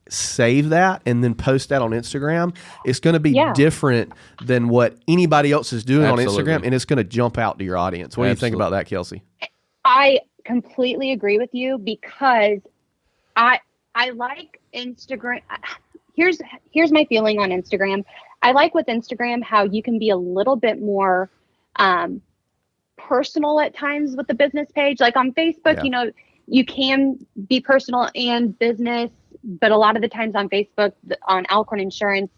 save that and then post that on Instagram. It's going to be different than what anybody else is doing on Instagram, and it's going to jump out to your audience. What do you think about that, Kelsey? I completely agree with you, because I like Instagram. Here's my feeling on Instagram. I like with Instagram how you can be a little bit more personal at times with the business page. Like on Facebook, you can be personal and business, but a lot of the times on Facebook, on Alcorn Insurance,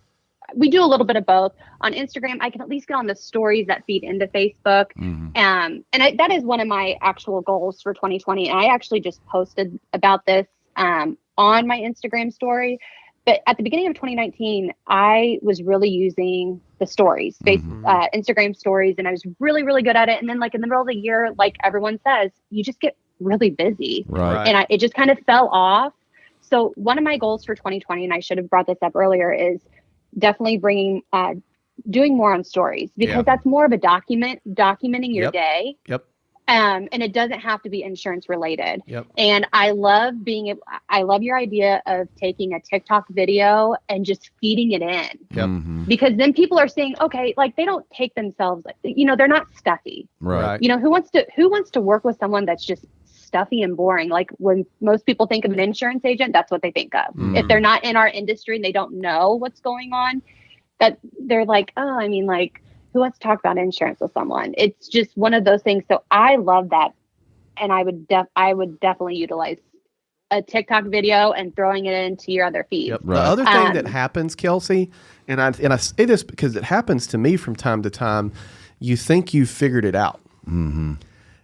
we do a little bit of both. On Instagram, I can at least get on the stories that feed into Facebook. And that is one of my actual goals for 2020. And I actually just posted about this on my Instagram story. But at the beginning of 2019, I was really using the stories, Instagram stories, and I was really, really good at it. And then like in the middle of the year, like everyone says, you just get really busy. Right. And it just kind of fell off. So one of my goals for 2020, and I should have brought this up earlier, is definitely doing more on stories, because that's more of a documenting your day. And it doesn't have to be insurance related. And I love your idea of taking a TikTok video and just feeding it in. Because then people are saying, okay, like they don't take themselves, they're not stuffy. Right. Who wants to work with someone that's just stuffy and boring? Like when most people think of an insurance agent, that's what they think of. If they're not in our industry and they don't know what's going on, that they're like, who wants to talk about insurance with someone? It's just one of those things. So I love that. And I would definitely utilize a TikTok video and throwing it into your other feeds. The other thing that happens, Kelsey, and I say this because it happens to me from time to time, you think you've figured it out.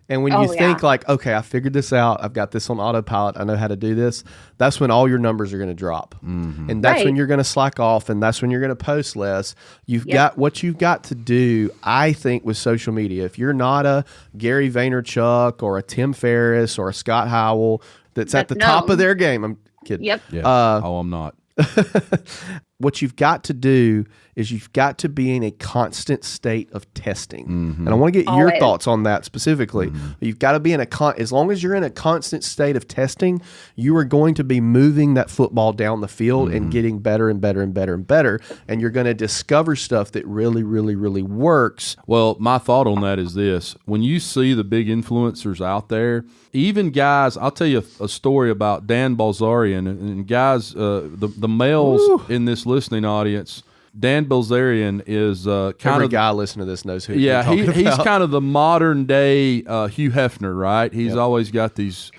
And when you think like, okay, I figured this out, I've got this on autopilot, I know how to do this, that's when all your numbers are going to drop. And that's when you're going to slack off, and that's when you're going to post less. You've got what you've got to do, I think, with social media. If you're not a Gary Vaynerchuk or a Tim Ferriss or a Scott Howell that's at the top of their game, I'm kidding. I'm not. what you've got to do is you've got to be in a constant state of testing. And I want to get your thoughts on that specifically. You've got to be in as long as you're in a constant state of testing, you are going to be moving that football down the field and getting better and better and better and better. And you're going to discover stuff that really, really, really works. Well, my thought on that is this. When you see the big influencers out there, even guys, I'll tell you a story about Dan Balzarian, and guys, the males in this listening audience, Dan Bilzerian is kind Every of guy listening to this knows who. Yeah, you're talking he's about. kind of the modern day Hugh Hefner, right? He's always got these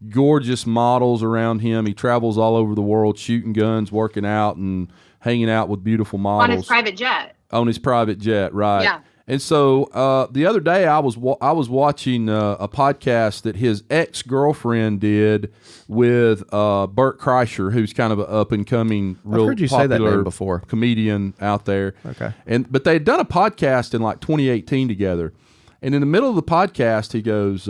gorgeous models around him. He travels all over the world shooting guns, working out, and hanging out with beautiful models on his private jet. On his private jet, right? Yeah. And so the other day I was watching a podcast that his ex-girlfriend did with Bert Kreischer, who's kind of an up-and-coming, real heard you say that popular name before. comedian out there. Okay. But they had done a podcast in like 2018 together. And in the middle of the podcast, he goes,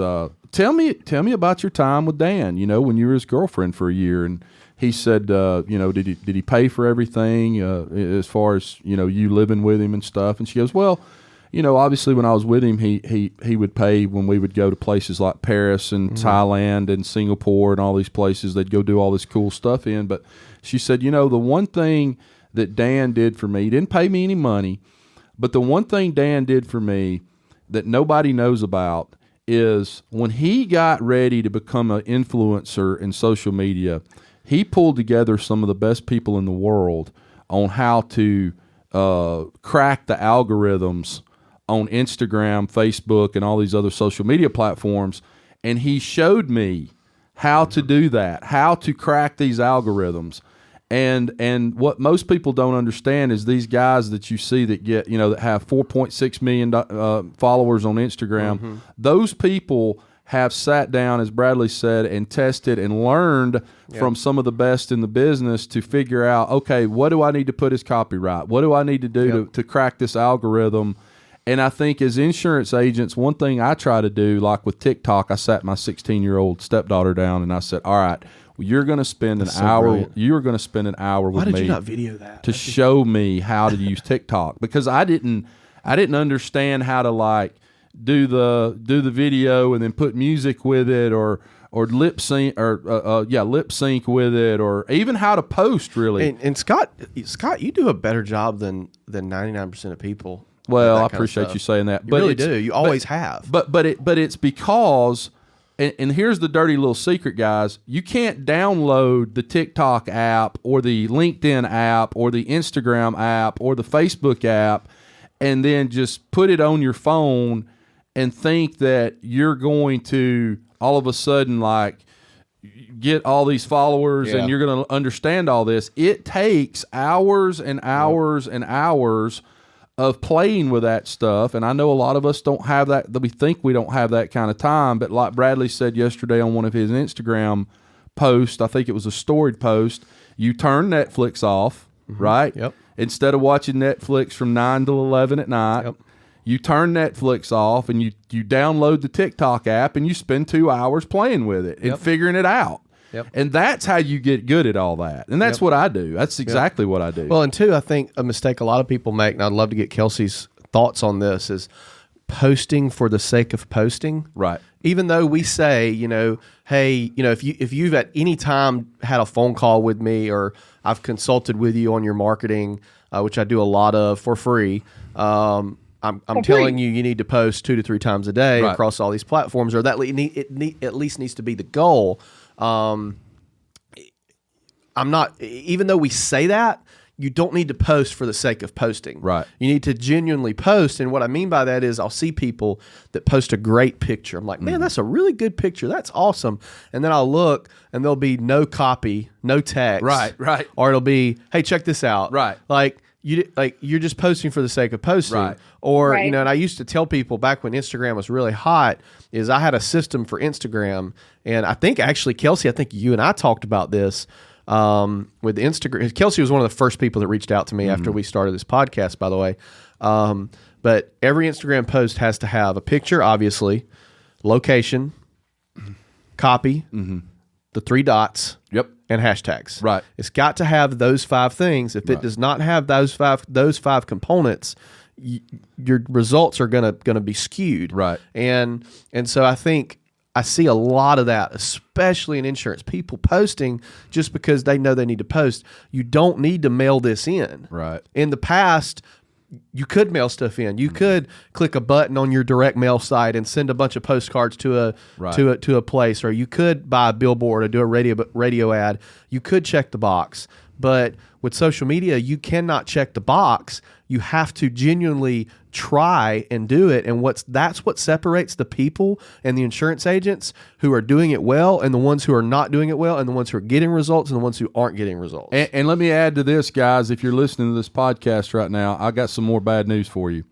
tell me about your time with Dan, when you were his girlfriend for a year. And he said, did he pay for everything as far as, you living with him and stuff? And she goes, well, obviously when I was with him, he would pay when we would go to places like Paris and Thailand and Singapore and all these places. They'd go do all this cool stuff in. But she said, the one thing that Dan did for me, he didn't pay me any money, but the one thing Dan did for me that nobody knows about is when he got ready to become an influencer in social media, he pulled together some of the best people in the world on how to crack the algorithms on Instagram, Facebook, and all these other social media platforms. And he showed me how to do that, how to crack these algorithms. And what most people don't understand is these guys that you see that get, that have 4.6 million followers on Instagram, those people have sat down, as Bradley said, and tested and learned from some of the best in the business to figure out, okay, what do I need to put as copyright? What do I need to do to crack this algorithm? And I think as insurance agents, one thing I try to do, like with TikTok, I sat my 16-year-old stepdaughter down and I said, all right, well, you're going to spend an hour. Brilliant. You're going to spend an hour with me. Why did you not video that? To show me how to use TikTok, because I didn't understand how to like do the video and then put music with it or lip sync lip sync with it, or even how to post really. And Scott, you do a better job than 99% of people. Well, I appreciate you saying that. You really do. You always have. But it's because, and here's the dirty little secret, guys. You can't download the TikTok app or the LinkedIn app or the Instagram app or the Facebook app and then just put it on your phone and think that you're going to all of a sudden like get all these followers and you're going to understand all this. It takes hours and hours and hours of playing with that stuff. And I know a lot of us don't have that we think we don't have that kind of time. But like Bradley said yesterday on one of his Instagram posts, I think it was a storied post, you turn Netflix off, right? Yep. Instead of watching Netflix from 9 to 11 at night, you turn Netflix off and you download the TikTok app and you spend 2 hours playing with it and figuring it out. Yep. And that's how you get good at all that. And that's what I do. That's exactly what I do. Well, and two, I think a mistake a lot of people make, and I'd love to get Kelsey's thoughts on this, is posting for the sake of posting. Right. Even though we say, hey, if you've at any time had a phone call with me or I've consulted with you on your marketing, which I do a lot of for free, I'm telling you need to post 2 to 3 times a day across all these platforms, or that it at least needs to be the goal. I'm not, even though we say that, you don't need to post for the sake of posting. Right. You need to genuinely post. And what I mean by that is I'll see people that post a great picture. I'm like, man, that's a really good picture. That's awesome. And then I'll look and there'll be no copy, no text. Right. Or it'll be, hey, check this out. Right. You're just posting for the sake of posting. Right. Or, and I used to tell people back when Instagram was really hot is I had a system for Instagram. And I think actually, Kelsey, I think you and I talked about this with Instagram. Kelsey was one of the first people that reached out to me after we started this podcast, by the way. But every Instagram post has to have a picture, obviously, location, copy, the 3 dots, Yep. and hashtags. Right. It's got to have those 5 things. If it does not have those five components, your results are gonna be skewed. Right. And so I think I see a lot of that, especially in insurance. People posting just because they know they need to post. You don't need to mail this in. Right. In the past, you could mail stuff in. You could click a button on your direct mail site and send a bunch of postcards to a place, or you could buy a billboard or do a radio ad. You could check the box. But with social media, you cannot check the box. You have to genuinely try and do it. And that's what separates the people and the insurance agents who are doing it well, and the ones who are not doing it well, and the ones who are getting results, and the ones who aren't getting results. And let me add to this, guys. If you're listening to this podcast right now, I got some more bad news for you.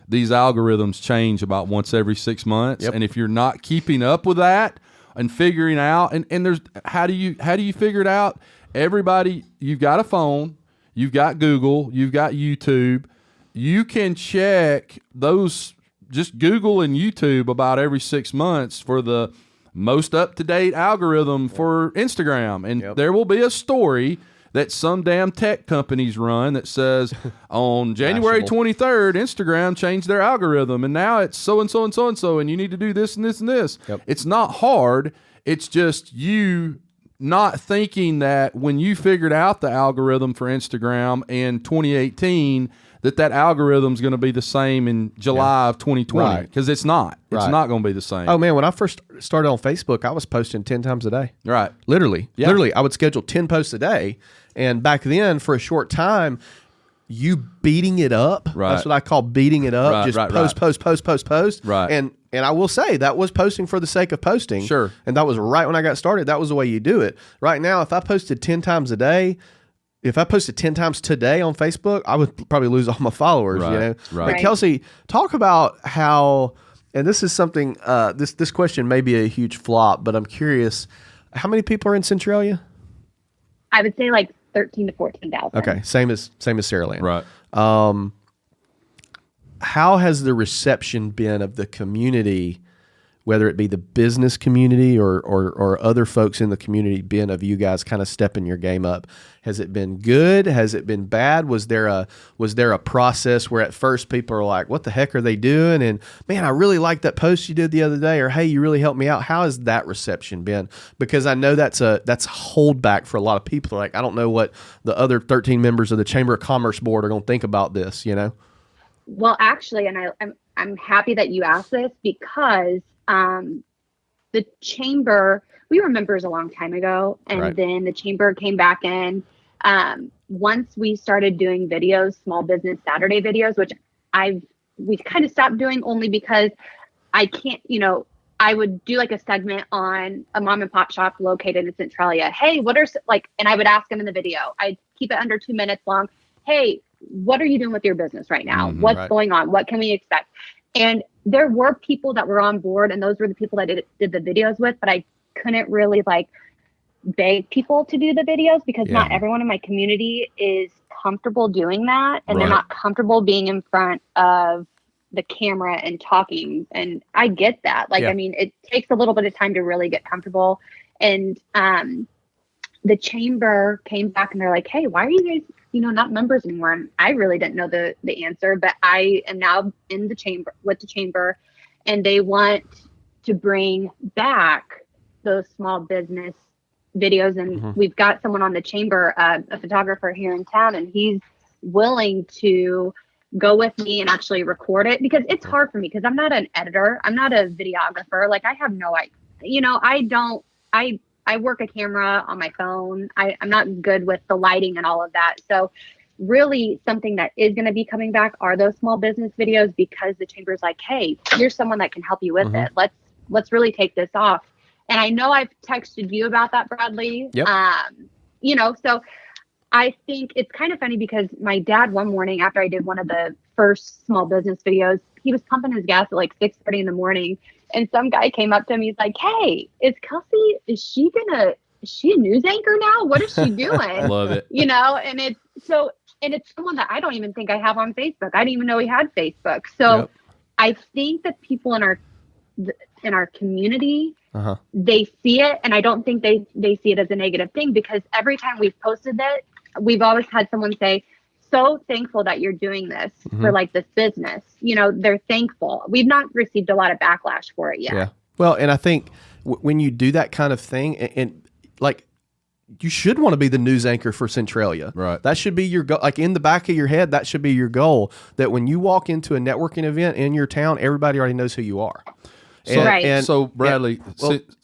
These algorithms change about once every 6 months. Yep. And if you're not keeping up with that and figuring out, and there's how do you figure it out? Everybody, you've got a phone, you've got Google, you've got YouTube. You can check those, just Google and YouTube about every 6 months for the most up-to-date algorithm for Instagram. And there will be a story that some damn tech companies run that says on January 23rd, Instagram changed their algorithm, and now it's so-and-so and so-and-so, and you need to do this and this and this. Yep. It's not hard. It's just you not thinking that when you figured out the algorithm for Instagram in 2018, that algorithm is going to be the same in July of 2020, because it's not. It's not going to be the same. Oh man, when I first started on Facebook, I was posting 10 times a day. Right. Literally, I would schedule 10 posts a day, and back then, for a short time, you beating it up. Right. That's what I call beating it up. Post. Right. And I will say that was posting for the sake of posting. Sure. And that was right when I got started. That was the way you do it. Right now, if I posted 10 times a day, if I posted 10 times today on Facebook, I would probably lose all my followers. Right. You know. Right. But Kelsey, talk about how. And this is something. This question may be a huge flop, but I'm curious. How many people are in Centralia? I would say like 13 to 14,000. Okay, same as Sarah Land. Right. How has the reception been of the community, whether it be the business community or other folks in the community, been of you guys kind of stepping your game up? Has it been good? Has it been bad? Was there a process where at first people are like, what the heck are they doing? And man, I really liked that post you did the other day, or hey, you really helped me out. How has that reception been? Because I know that's a holdback for a lot of people. They're like, I don't know what the other 13 members of the Chamber of Commerce board are going to think about this, you know? Well, actually, and I'm happy that you asked this, because the chamber, we were members a long time ago, and then the chamber came back in. Once we started doing videos, Small Business Saturday videos, which we kind of stopped doing only because I can't, I would do like a segment on a mom and pop shop located in Centralia. Hey, and I would ask them in the video. I'd keep it under 2 minutes long. Hey, what are you doing with your business right now? What's going on? What can we expect? And there were people that were on board, and those were the people that did the videos with, but I couldn't really beg people to do the videos, because not everyone in my community is comfortable doing that, and they're not comfortable being in front of the camera and talking. And I get that. I mean, it takes a little bit of time to really get comfortable. And the chamber came back and they're like, hey, why are you guys not members anymore? And I really didn't know the answer, but I am now in the chamber, and they want to bring back those small business videos. And we've got someone on the chamber, a photographer here in town, and he's willing to go with me and actually record it, because it's hard for me, because I'm not an editor. I'm not a videographer. I have no idea. I work a camera on my phone. I'm not good with the lighting and all of that. So really something that is going to be coming back are those small business videos, because the chamber's like, hey, here's someone that can help you with it. Let's really take this off. And I know I've texted you about that, Bradley. Yep. So I think it's kind of funny, because my dad one morning after I did one of the first small business videos, he was pumping his gas at 6:30 in the morning. And some guy came up to him. He's like, hey, Kelsey, is she a news anchor now? What is she doing? Love it. And it's someone that I don't even think I have on Facebook. I didn't even know he had Facebook. So I think that people in our community they see it, and I don't think they see it as a negative thing, because every time we've posted that, we've always had someone say, so thankful that you're doing this for like this business. You know, they're thankful. We've not received a lot of backlash for it yet. Yeah. Well, and I think when you do that kind of thing, and like, you should want to be the news anchor for Centralia. Right. That should be your goal. Like, in the back of your head, that should be your goal. That when you walk into a networking event in your town, everybody already knows who you are. So Bradley,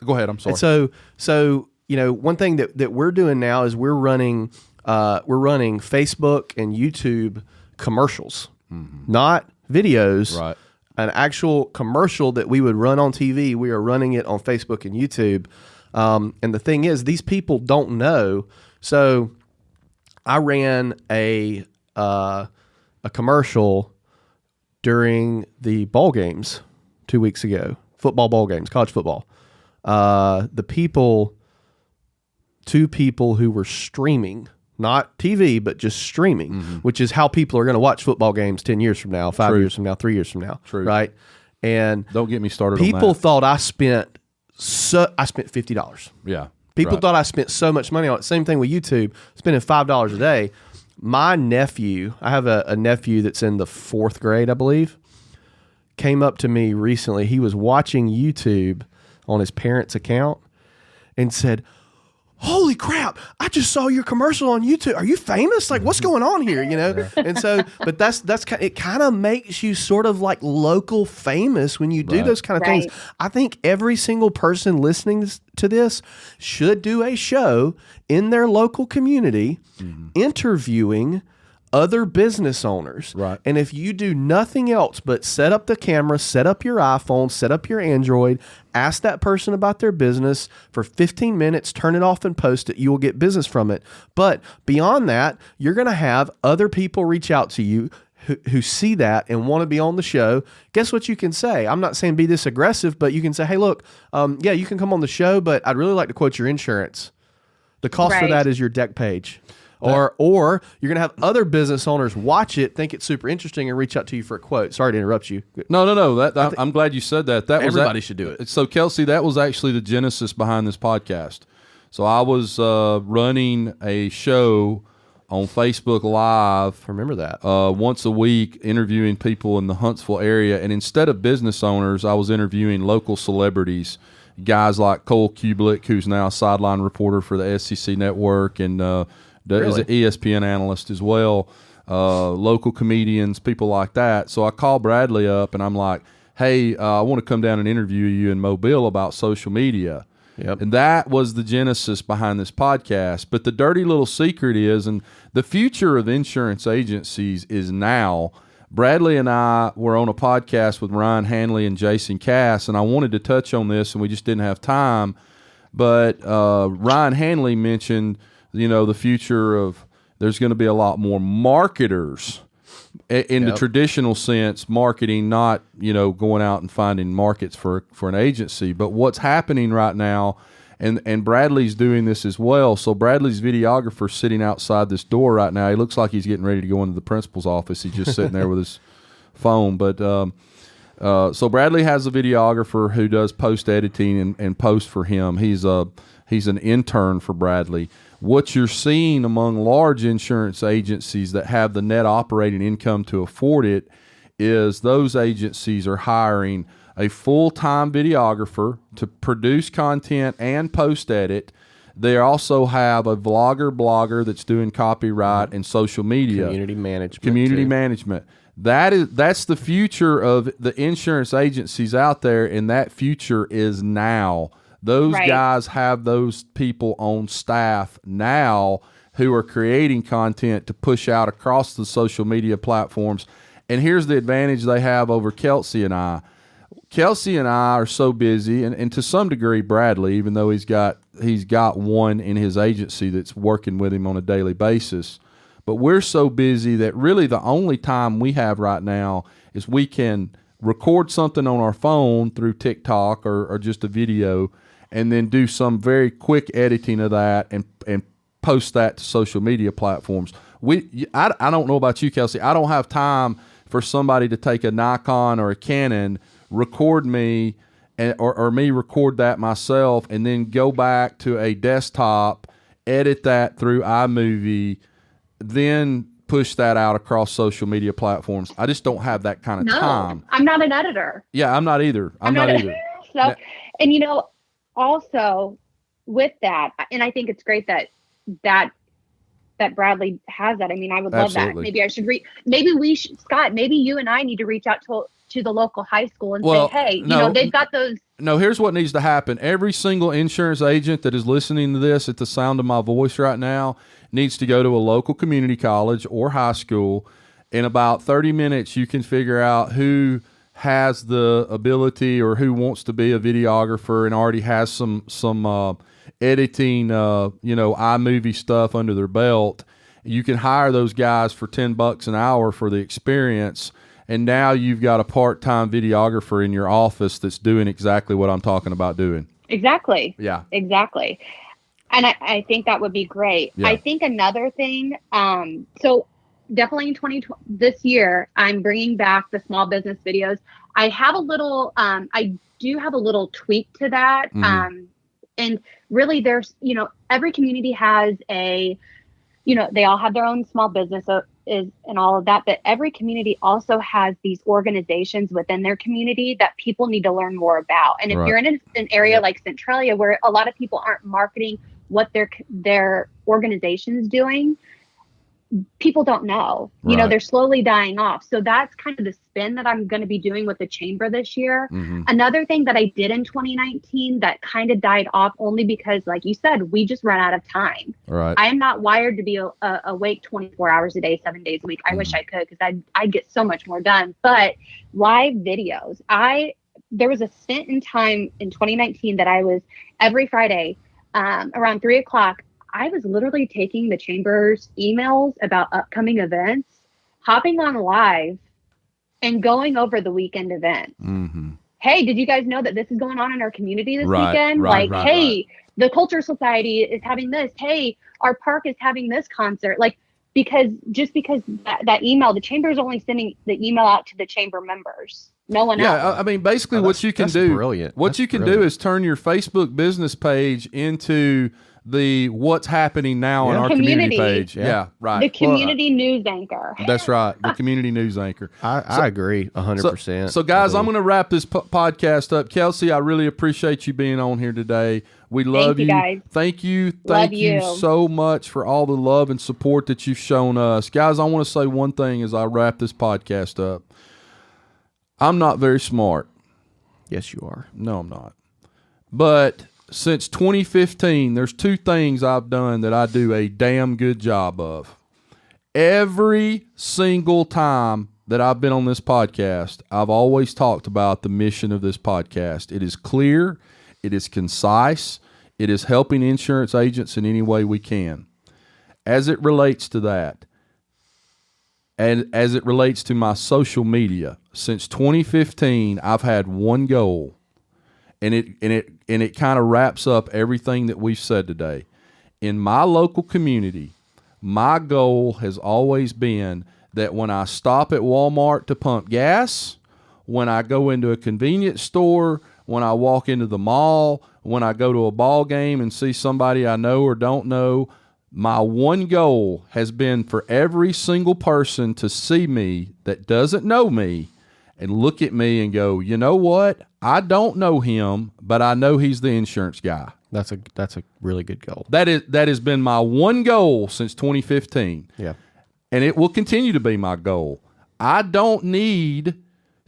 go ahead. I'm sorry. And so you know, one thing that we're doing now is we're running Facebook and YouTube commercials, not videos. Right. An actual commercial that we would run on TV. We are running it on Facebook and YouTube. And the thing is, these people don't know. So I ran a commercial during the ball games 2 weeks ago, football ball games, college football. Two people who were streaming, not TV, but just streaming, which is how people are going to watch football games 10 years from now, 5 years from now, 3 years from now. True. Right. And don't get me started on that. People thought I spent $50. Yeah. People thought I spent so much money on it. Same thing with YouTube, spending $5 a day. My nephew, I have a nephew that's in the 4th grade, I believe, came up to me recently. He was watching YouTube on his parents' account and said, holy crap, I just saw your commercial on YouTube. Are you famous? Like, what's going on here? You know? Yeah. And so, but it kind of makes you sort of like local famous when you do those kind of things. I think every single person listening to this should do a show in their local community interviewing other business owners. Right. And if you do nothing else but set up the camera, set up your iPhone, set up your Android, ask that person about their business for 15 minutes, turn it off and post it, you will get business from it. But beyond that, you're going to have other people reach out to you who see that and want to be on the show. Guess what you can say? I'm not saying be this aggressive, but you can say, hey, look, you can come on the show, but I'd really like to quote your insurance. The cost for that is your deck page. Or you're going to have other business owners watch it, think it's super interesting, and reach out to you for a quote. Sorry to interrupt you. No. I'm glad you said that. Everybody should do it. So, Kelsey, that was actually the genesis behind this podcast. So I was running a show on Facebook Live. I remember that. Once a week, interviewing people in the Huntsville area. And instead of business owners, I was interviewing local celebrities, guys like Cole Kubelik, who's now a sideline reporter for the SEC Network, and is an ESPN analyst as well, local comedians, people like that. So I called Bradley up, and I'm like, hey, I want to come down and interview you in Mobile about social media. Yep. And that was the genesis behind this podcast. But the dirty little secret is, and the future of insurance agencies is now. Bradley and I were on a podcast with Ryan Hanley and Jason Cass, and I wanted to touch on this, and we just didn't have time. But Ryan Hanley mentioned, the future of there's going to be a lot more marketers in the traditional sense, marketing, not, going out and finding markets for an agency. But what's happening right now, and Bradley's doing this as well. So Bradley's videographer sitting outside this door right now. He looks like he's getting ready to go into the principal's office. He's just sitting there with his phone. But so Bradley has a videographer who does post editing and post for him. He's an intern for Bradley. What you're seeing among large insurance agencies that have the net operating income to afford it is those agencies are hiring a full-time videographer to produce content and post edit. They also have a blogger that's doing copyright and social media. Community management. That's the future of the insurance agencies out there, and that future is now. Those guys have those people on staff now who are creating content to push out across the social media platforms. And here's the advantage they have over Kelsey and I. Kelsey and I are so busy, and to some degree Bradley, even though he's got one in his agency that's working with him on a daily basis. But we're so busy that really the only time we have right now is we can record something on our phone through TikTok or just a video, and then do some very quick editing of that and post that to social media platforms. I don't know about you, Kelsey. I don't have time for somebody to take a Nikon or a Canon, record me, or me record that myself and then go back to a desktop, edit that through iMovie, then push that out across social media platforms. I just don't have that kind of time. I'm not an editor. Yeah, I'm not either. I'm not either. So, and also with that, and I think it's great that Bradley has that. I mean, I would love that. Maybe I should Scott, maybe you and I need to reach out to the local high school and say, hey, they've got those. No, here's what needs to happen. Every single insurance agent that is listening to this at the sound of my voice right now needs to go to a local community college or high school. In about 30 minutes, you can figure out who has the ability or who wants to be a videographer and already has some editing, iMovie stuff under their belt. You can hire those guys for $10 an hour for the experience. And now you've got a part-time videographer in your office that's doing exactly what I'm talking about doing. Exactly. Yeah. Exactly. And I think that would be great. Yeah. I think another thing, so definitely in 2020, this year, I'm bringing back the small business videos. I have I do have a little tweak to that. Mm-hmm. And really there's, every community has they all have their own small business and all of that, but every community also has these organizations within their community that people need to learn more about. And if you're in an area like Centralia where a lot of people aren't marketing what their organization's doing, people don't know. They're slowly dying off. So that's kind of the spin that I'm going to be doing with the chamber this year. Mm-hmm. Another thing that I did in 2019 that kind of died off only because, like you said, we just ran out of time. Right. I am not wired to be awake 24 hours a day, 7 days a week. I wish I could, because I'd get so much more done. But live videos, there was a stint in time in 2019 that I was every Friday around 3:00. I was literally taking the chamber's emails about upcoming events, hopping on live, and going over the weekend events. Mm-hmm. Hey, did you guys know that this is going on in our community this weekend? The Culture Society is having this. Hey, our park is having this concert. Because that email, the chamber is only sending the email out to the chamber members. No one else. Yeah, I mean, basically what you can do, brilliant. What you can do is turn your Facebook business page into the what's happening now on our community page. Yeah, right. The community news anchor. That's right. The community news anchor. I agree 100%. So guys, I'm going to wrap this podcast up. Kelsey, I really appreciate you being on here today. We love you. Guys. Thank you. Thank you so much for all the love and support that you've shown us. Guys, I want to say one thing as I wrap this podcast up. I'm not very smart. Yes, you are. No, I'm not. But since 2015, there's two things I've done that I do a damn good job of. Every single time that I've been on this podcast, I've always talked about the mission of this podcast. It is clear, it is concise, it is helping insurance agents in any way we can. As it relates to that, and as it relates to my social media, since 2015, I've had one goal. And it kind of wraps up everything that we've said today. In my local community, my goal has always been that when I stop at Walmart to pump gas, when I go into a convenience store, when I walk into the mall, when I go to a ball game and see somebody I know or don't know, my one goal has been for every single person to see me that doesn't know me and look at me and go, you know what? I don't know him, but I know he's the insurance guy. That's a really good goal. That has been my one goal since 2015. Yeah. And it will continue to be my goal. I don't need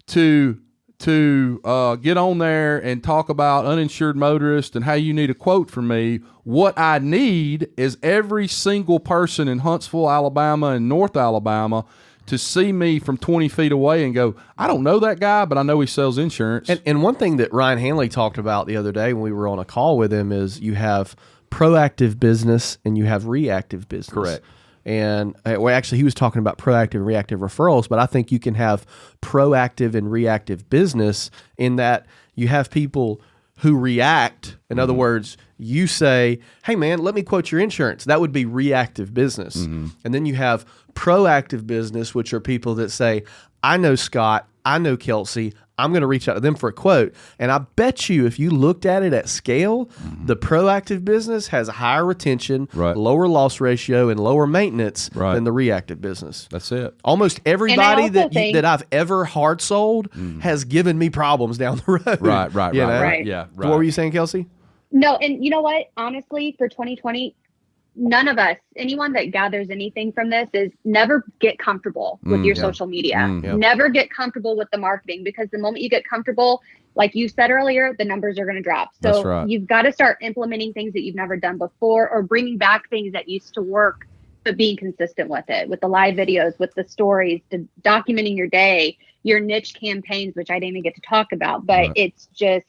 to get on there and talk about uninsured motorists and how you need a quote from me. What I need is every single person in Huntsville, Alabama, and North Alabama to see me from 20 feet away and go, I don't know that guy, but I know he sells insurance. And one thing that Ryan Hanley talked about the other day when we were on a call with him is you have proactive business and you have reactive business. Correct. And actually, he was talking about proactive and reactive referrals, but I think you can have proactive and reactive business in that you have people who react. In other words, you say, hey, man, let me quote your insurance. That would be reactive business. Mm-hmm. And then you have proactive business, which are people that say, I know Scott, I know Kelsey, I'm going to reach out to them for a quote. And I bet you if you looked at it at scale, the proactive business has a higher retention, lower loss ratio, and lower maintenance than the reactive business. That's it. Almost everybody that I've ever hard sold has given me problems down the road. Right. Yeah. Right. What were you saying, Kelsey? No, and you know what? Honestly, for 2020, none of us, anyone that gathers anything from this, is never get comfortable with your social media. Never get comfortable with the marketing, because the moment you get comfortable, like you said earlier, the numbers are going to drop. So you've got to start implementing things that you've never done before, or bringing back things that used to work, but being consistent with it, with the live videos, with the stories, to documenting your day, your niche campaigns, which I didn't even get to talk about, but it's just,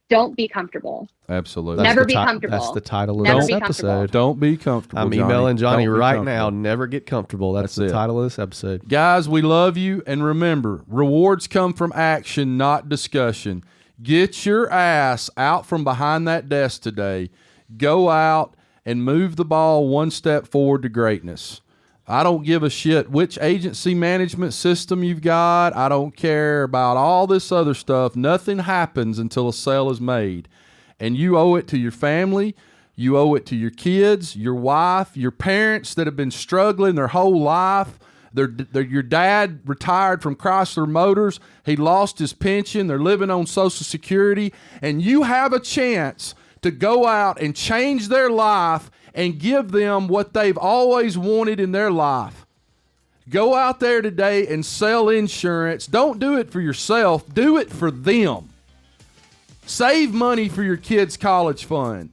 don't be comfortable. Absolutely. Never be comfortable. That's the title of this episode. Don't be comfortable. I'm emailing Johnny right now. Never get comfortable. That's the title of this episode. Guys, we love you. And remember, rewards come from action, not discussion. Get your ass out from behind that desk today. Go out and move the ball one step forward to greatness. I don't give a shit which agency management system you've got. I don't care about all this other stuff. Nothing happens until a sale is made. And you owe it to your family. You owe it to your kids, your wife, your parents that have been struggling their whole life. Your dad retired from Chrysler Motors. He lost his pension. They're living on Social Security. And you have a chance to go out and change their life and give them what they've always wanted in their life. Go out there today and sell insurance. Don't do it for yourself. Do it for them. Save money for your kids' college fund.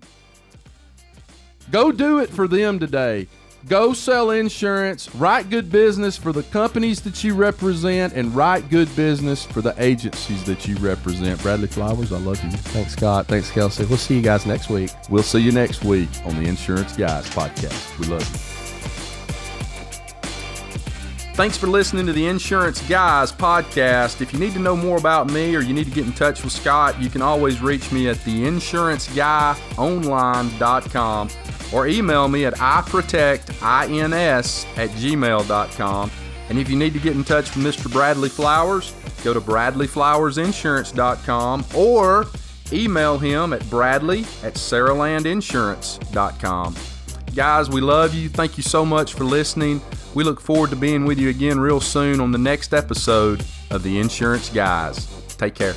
Go do it for them today. Go sell insurance. Write good business for the companies that you represent, and write good business for the agencies that you represent. Bradley Flowers, I love you. Thanks, Scott. Thanks, Kelsey. We'll see you guys next week. We'll see you next week on the Insurance Guys podcast. We love you. Thanks for listening to the Insurance Guys podcast. If you need to know more about me, or you need to get in touch with Scott, you can always reach me at theinsuranceguyonline.com, or email me at iprotectins@gmail.com. And if you need to get in touch with Mr. Bradley Flowers, go to bradleyflowersinsurance.com, or email him at bradley@saralandinsurance.com. Guys, we love you. Thank you so much for listening. We look forward to being with you again real soon on the next episode of The Insurance Guys. Take care.